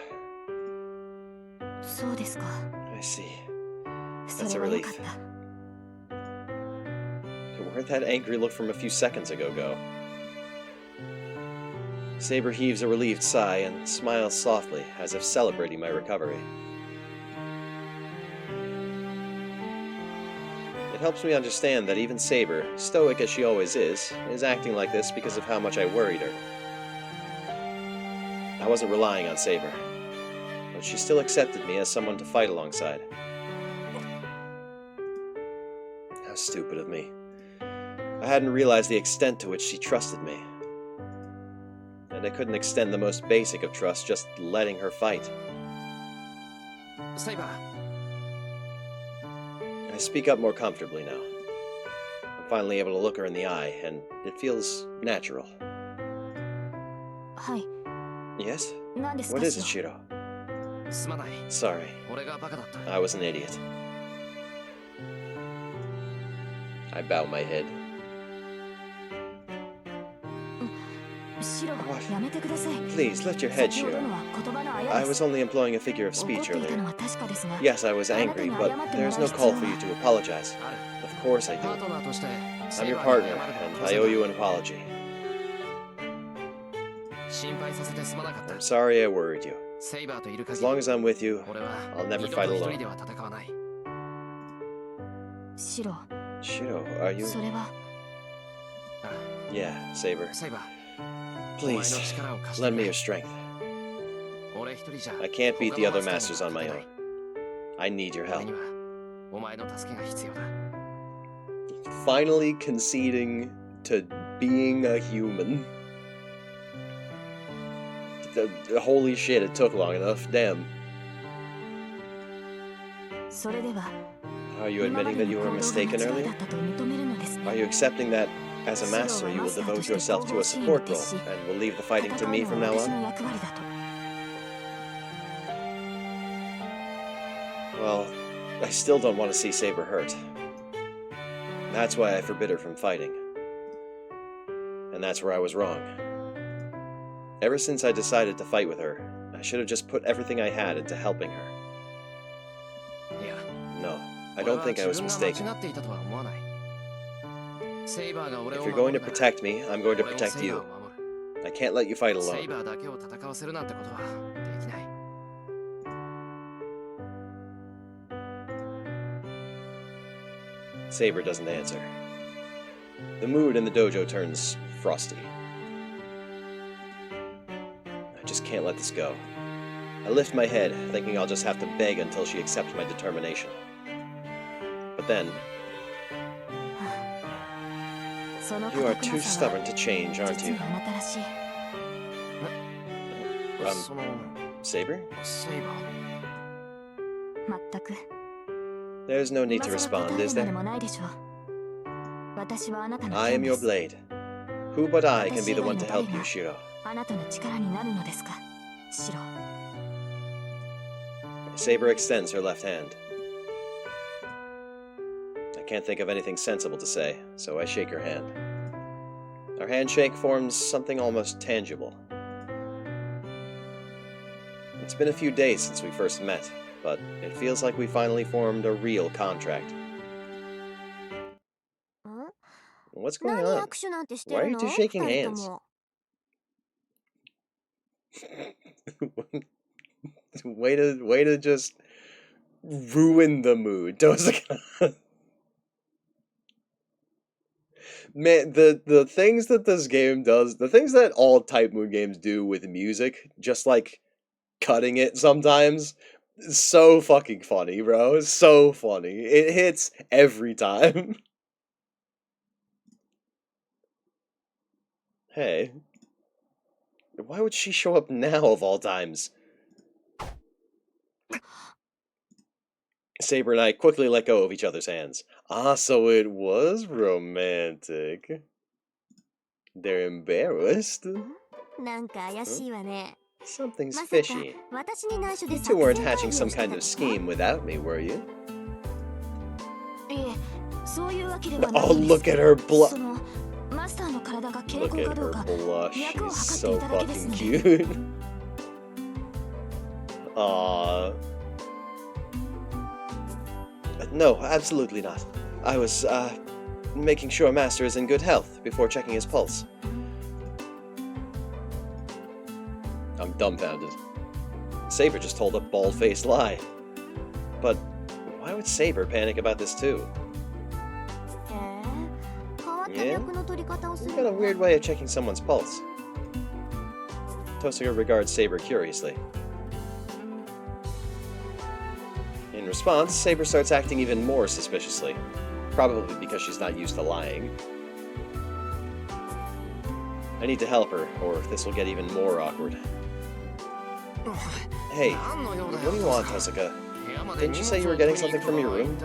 I see. That's a relief. Where'd that angry look from a few seconds ago go? Saber heaves a relieved sigh and smiles softly, as if celebrating my recovery. It helps me understand that even Saber, stoic as she always is acting like this because of how much I worried her. I wasn't relying on Saber, but she still accepted me as someone to fight alongside. How stupid of me. I hadn't realized the extent to which she trusted me. And I couldn't extend the most basic of trust just letting her fight. Saber. I speak up more comfortably now. I'm finally able to look her in the eye, and it feels natural. Hi. Yes? What is it, Shiro? Sorry. I was an idiot. I bow my head. What? Please, lift your head, Shiro. I was only employing a figure of speech earlier. Yes, I was angry, but there's no call for you to apologize. Of course I do. I'm your partner, and I owe you an apology. I'm sorry I worried you. As long as I'm with you, I'll never fight alone. Shiro, are you... Yeah, Saber. Please, lend me your strength. I can't beat the other masters on my own. I need your help. Finally conceding to being a human. Holy shit, it took long enough. Damn. Are you admitting that you were mistaken earlier? Are you accepting that, as a master, you will devote yourself to a support role, and will leave the fighting to me from now on? Well, I still don't want to see Saber hurt. That's why I forbid her from fighting. And that's where I was wrong. Ever since I decided to fight with her, I should have just put everything I had into helping her. No, I don't think I was mistaken. If you're going to protect me, I'm going to protect you. I can't let you fight alone. Saber doesn't answer. The mood in the dojo turns frosty. I just can't let this go. I lift my head, thinking I'll just have to beg until she accepts my determination. But then, you are too stubborn to change, aren't you? Saber? There's no need to respond, is there? I am your blade. Who but I can be the one to help you, Shiro? Saber extends her left hand. I can't think of anything sensible to say, so I shake her hand. Our handshake forms something almost tangible. It's been a few days since we first met, but it feels like we finally formed a real contract. What's going on? Why are you two shaking hands? way to just ruin the mood. Man, the things that this game does, the things that all Type Moon games do with music, just like cutting it sometimes, so fucking funny, bro. So funny. It hits every time. Hey. Why would she show up now of all times? Saber and I quickly let go of each other's hands. Ah, so it was romantic. They're embarrassed. Something's fishy. You two weren't hatching some kind of scheme without me, were you? Oh, look at her blush. Look at her blush. She's so fucking cute. Aww. No, absolutely not. I was, making sure Master is in good health before checking his pulse. I'm dumbfounded. Saber just told a bald-faced lie. But why would Saber panic about this too? Yeah? You've got a weird way of checking someone's pulse. Tosuga regards Saber curiously. In response, Saber starts acting even more suspiciously. Probably because she's not used to lying. I need to help her, or this will get even more awkward. Hey, what do you want, Tosuga? Didn't you say you were getting something from your room?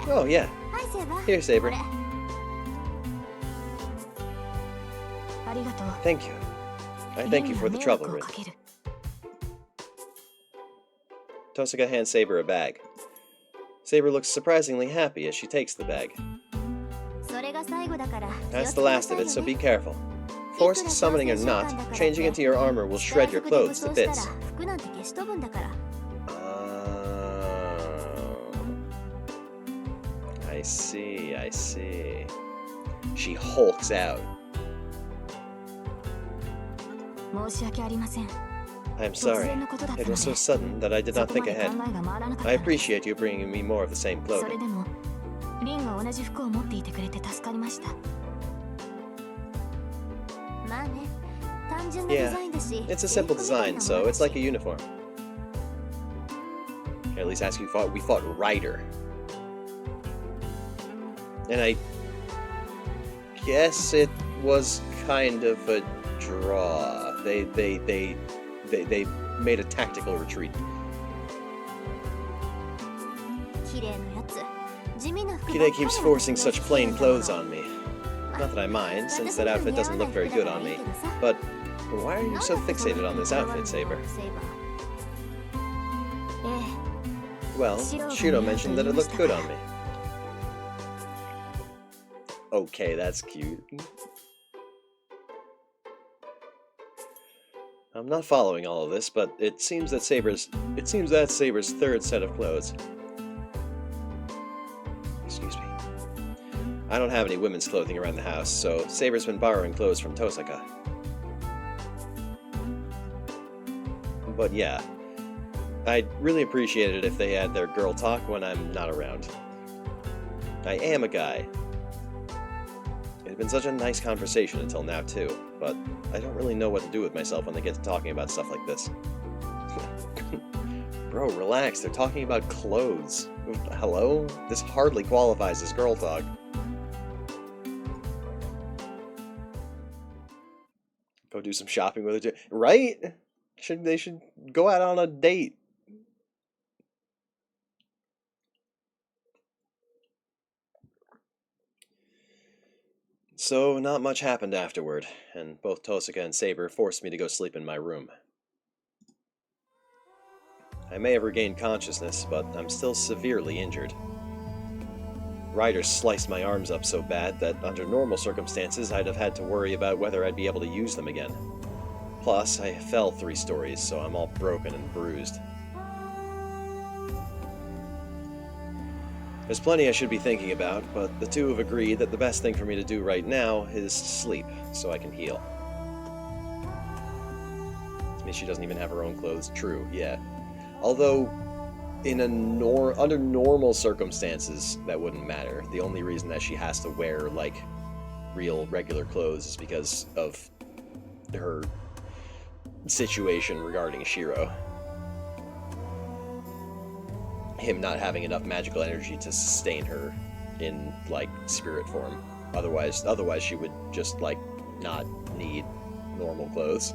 Oh, yeah. Here, Saber. Thank you. I thank you for the trouble, Rin. Tosuga hands Saber a bag. Saber looks surprisingly happy as she takes the bag. That's the last of it, so be careful. Forced summoning or not, changing into your armor will shred your clothes to bits. I see, I see. She hulks out. I'm sorry. It was so sudden that I did not think ahead. I appreciate you bringing me more of the same clothing. Yeah, it's a simple design, so it's like a uniform. At least as we fought Ryder. And I guess it was kind of a draw. They made a tactical retreat. Kide keeps forcing such plain clothes on me. Not that I mind, since that outfit doesn't look very good on me. But why are you so fixated on this outfit, Saber? Well, Shiro mentioned that it looked good on me. Okay, that's cute. I'm not following all of this, but it seems that's Saber's third set of clothes. Excuse me. I don't have any women's clothing around the house, so Saber's been borrowing clothes from Tosuga. But yeah, I'd really appreciate it if they had their girl talk when I'm not around. I am a guy. It had been such a nice conversation until now, too, but I don't really know what to do with myself when they get to talking about stuff like this. Bro, relax, they're talking about clothes. Hello? This hardly qualifies as girl talk. Go do some shopping with her, too. Right? They should go out on a date. So, not much happened afterward, and both Tosaka and Saber forced me to go sleep in my room. I may have regained consciousness, but I'm still severely injured. Riders sliced my arms up so bad that under normal circumstances I'd have had to worry about whether I'd be able to use them again. Plus, I fell 3 stories, so I'm all broken and bruised. There's plenty I should be thinking about, but the two have agreed that the best thing for me to do right now is sleep, so I can heal. I mean, she doesn't even have her own clothes. True, yeah. Although, under normal circumstances, that wouldn't matter. The only reason that she has to wear, like, real, regular clothes is because of her situation regarding Shiro. Him not having enough magical energy to sustain her in, like, spirit form. Otherwise she would just, like, not need normal clothes.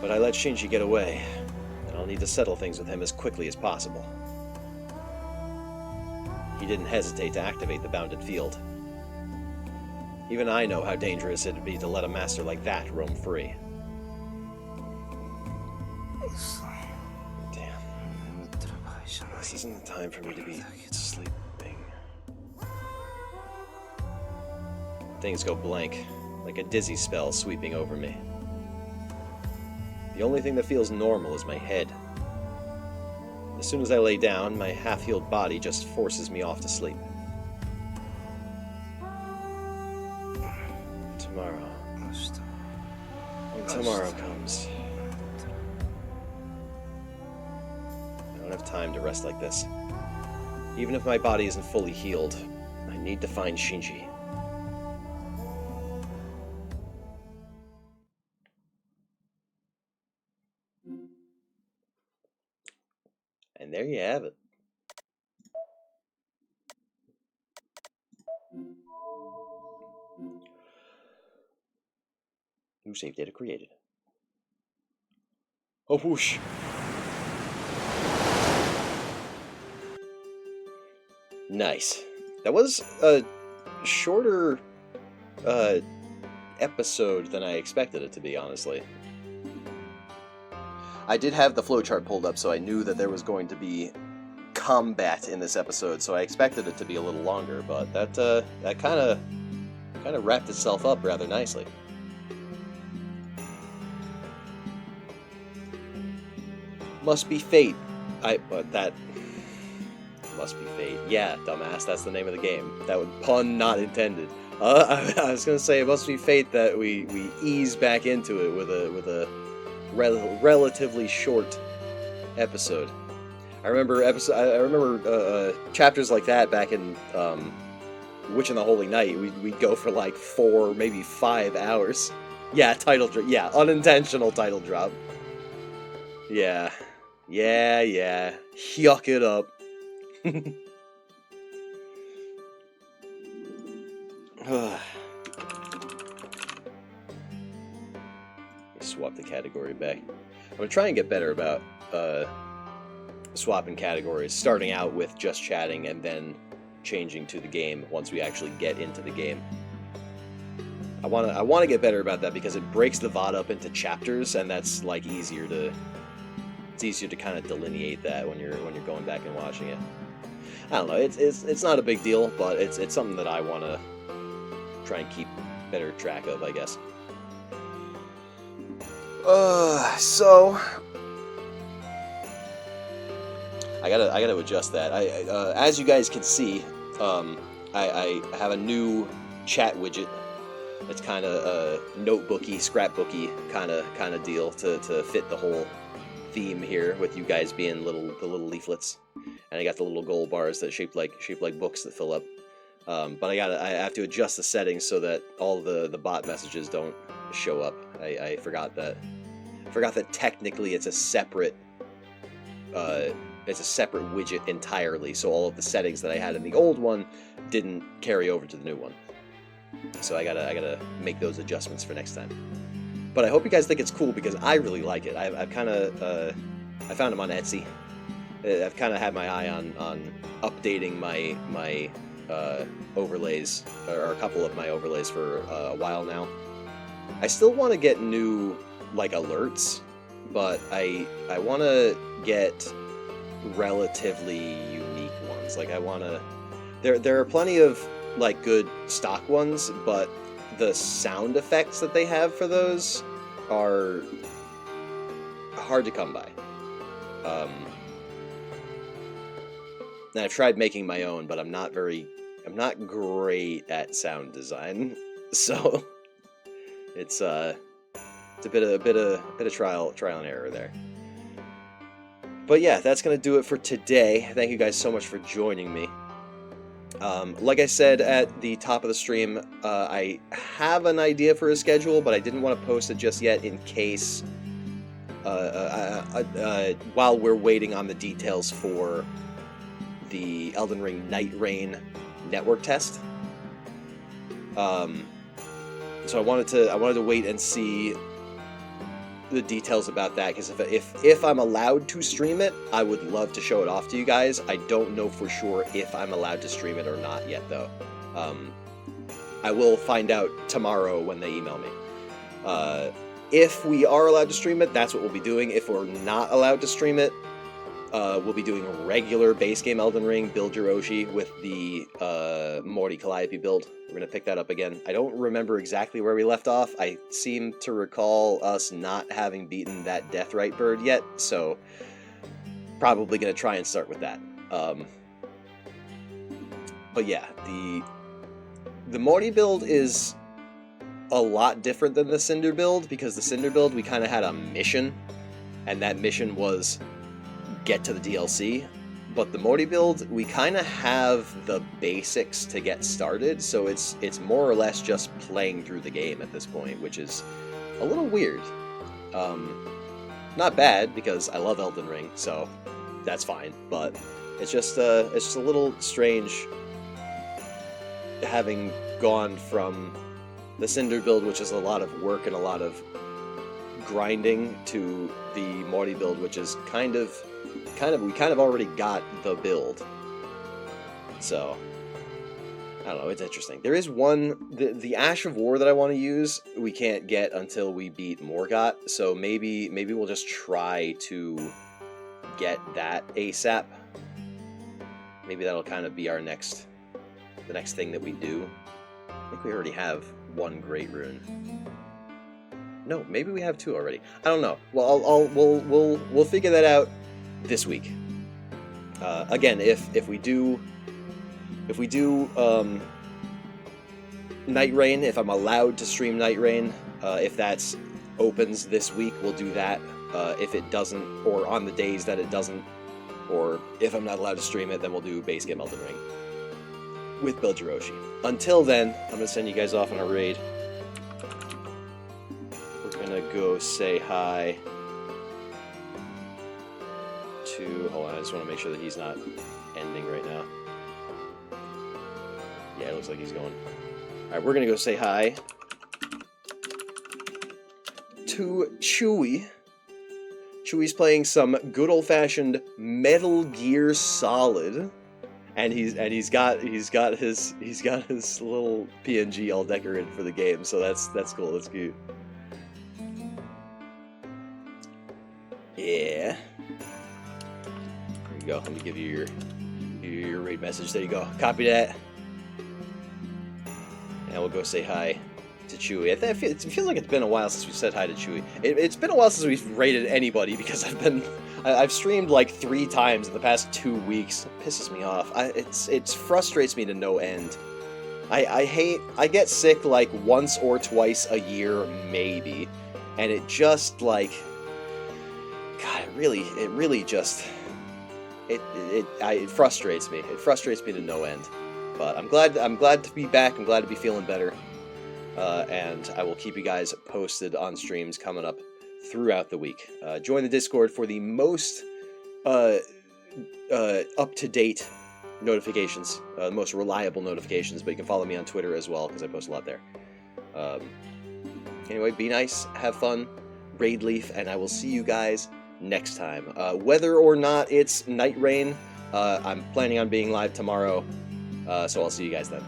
But I let Shinji get away, and I'll need to settle things with him as quickly as possible. He didn't hesitate to activate the bounded field. Even I know how dangerous it'd be to let a master like that roam free. Damn. This isn't the time for me to be sleeping. Things go blank, like a dizzy spell sweeping over me. The only thing that feels normal is my head. As soon as I lay down, my half-healed body just forces me off to sleep. Tomorrow. When tomorrow comes. I don't have time to rest like this. Even if my body isn't fully healed, I need to find Shinji. And there you have it. New save data created. Oh, whoosh. Nice. That was a shorter episode than I expected it to be, honestly. I did have the flowchart pulled up, so I knew that there was going to be combat in this episode, so I expected it to be a little longer, but that kind of wrapped itself up rather nicely. Must be fate. That must be fate. Yeah, dumbass, that's the name of the game. That would pun not intended. I was gonna say it must be fate that we ease back into it with a relatively short episode. I remember chapters like that back in Witch and the Holy Night. We'd go for like 4, maybe 5 hours. Yeah, title drop. Yeah, unintentional title drop. Yeah. Yuck it up. Swap the category back. I'm gonna try and get better about swapping categories, starting out with just chatting and then changing to the game once we actually get into the game. I wanna get better about that because it breaks the VOD up into chapters, and that's like easier to kind of delineate that when you're going back and watching it. I don't know. It's not a big deal, but it's something that I want to try and keep better track of, I guess. So I gotta adjust that. As you guys can see, I have a new chat widget It's kind of a notebooky, scrapbooky kind of deal to fit the whole theme here, with you guys being the little leaflets, and I got the little gold bars that shaped like books that fill up. But I have to adjust the settings so that all the bot messages don't show up. I forgot that technically it's a separate widget entirely. So all of the settings that I had in the old one didn't carry over to the new one. So I gotta make those adjustments for next time. But I hope you guys think it's cool, because I really like it. I've kind of I found them on Etsy. I've kind of had my eye on updating my overlays, or a couple of my overlays, for a while now. I still want to get new like alerts, but I want to get relatively unique ones. Like I want to. There are plenty of like good stock ones, but the sound effects that they have for those are hard to come by. And I've tried making my own, but I'm not great at sound design, so it's a bit of trial and error there. But yeah, that's gonna do it for today. Thank you guys so much for joining me. Like I said at the top of the stream, I have an idea for a schedule, but I didn't want to post it just yet in case, while we're waiting on the details for the Elden Ring Night Rain network test. So I wanted to wait and see the details about that, because if I'm allowed to stream it, I would love to show it off to you guys. I don't know for sure if I'm allowed to stream it or not yet, though. I will find out tomorrow when they email me. If we are allowed to stream it, that's what we'll be doing. If we're not allowed to stream it, we'll be doing regular base game Elden Ring, build your Oshi with the Morty Calliope build. We're going to pick that up again. I don't remember exactly where we left off. I seem to recall us not having beaten that Deathrite bird yet, so probably going to try and start with that. But yeah, the Morty build is a lot different than the Cinder build, because the Cinder build, we kind of had a mission, and that mission was get to the DLC. But the Morty build, we kind of have the basics to get started, so it's more or less just playing through the game at this point, which is a little weird. Not bad, because I love Elden Ring, so that's fine. But it's just a little strange having gone from the Cinder build, which is a lot of work and a lot of grinding, to the Morty build, which is we kind of already got the build. So I don't know, it's interesting. There is one, the Ash of War that I want to use, we can't get until we beat Morgott, so maybe we'll just try to get that ASAP. Maybe that'll kind of be the next thing that we do. I think we already have one Great Rune. No, maybe we have two already. I don't know. Well, we'll figure that out this week. Again, if we do Night Rain, if I'm allowed to stream Night Rain, if that opens this week, we'll do that. If it doesn't, or on the days that it doesn't, or if I'm not allowed to stream it, then we'll do base game Elden Ring with Build Your Oshi. Until then, I'm gonna send you guys off on a raid. We're gonna go say hi to, hold on, I just want to make sure that he's not ending right now. Yeah, it looks like he's going. Alright, we're gonna go say hi to Chewy. Chewy's playing some good old-fashioned Metal Gear Solid, and he's got his little PNG all decorated for the game, so that's cool, that's cute. Yeah. There you go. Let me give you your raid message. There you go. Copy that. And we'll go say hi to Chewy. It feels like it's been a while since we said hi to Chewy. It's been a while since we've raided anybody, because I've streamed like 3 times in the past 2 weeks. It pisses me off. It frustrates me to no end I get sick like once or twice a year, maybe, and it just like, God, it really just, it frustrates me. It frustrates me to no end. But I'm glad to be back. I'm glad to be feeling better. And I will keep you guys posted on streams coming up throughout the week. Join the Discord for the most up-to-date notifications, most reliable notifications, but you can follow me on Twitter as well, because I post a lot there. Anyway, be nice, have fun, raid leaf, and I will see you guys next time. Whether or not it's Night Rain, I'm planning on being live tomorrow, so I'll see you guys then.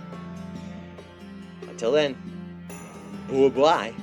Until then, bye-bye.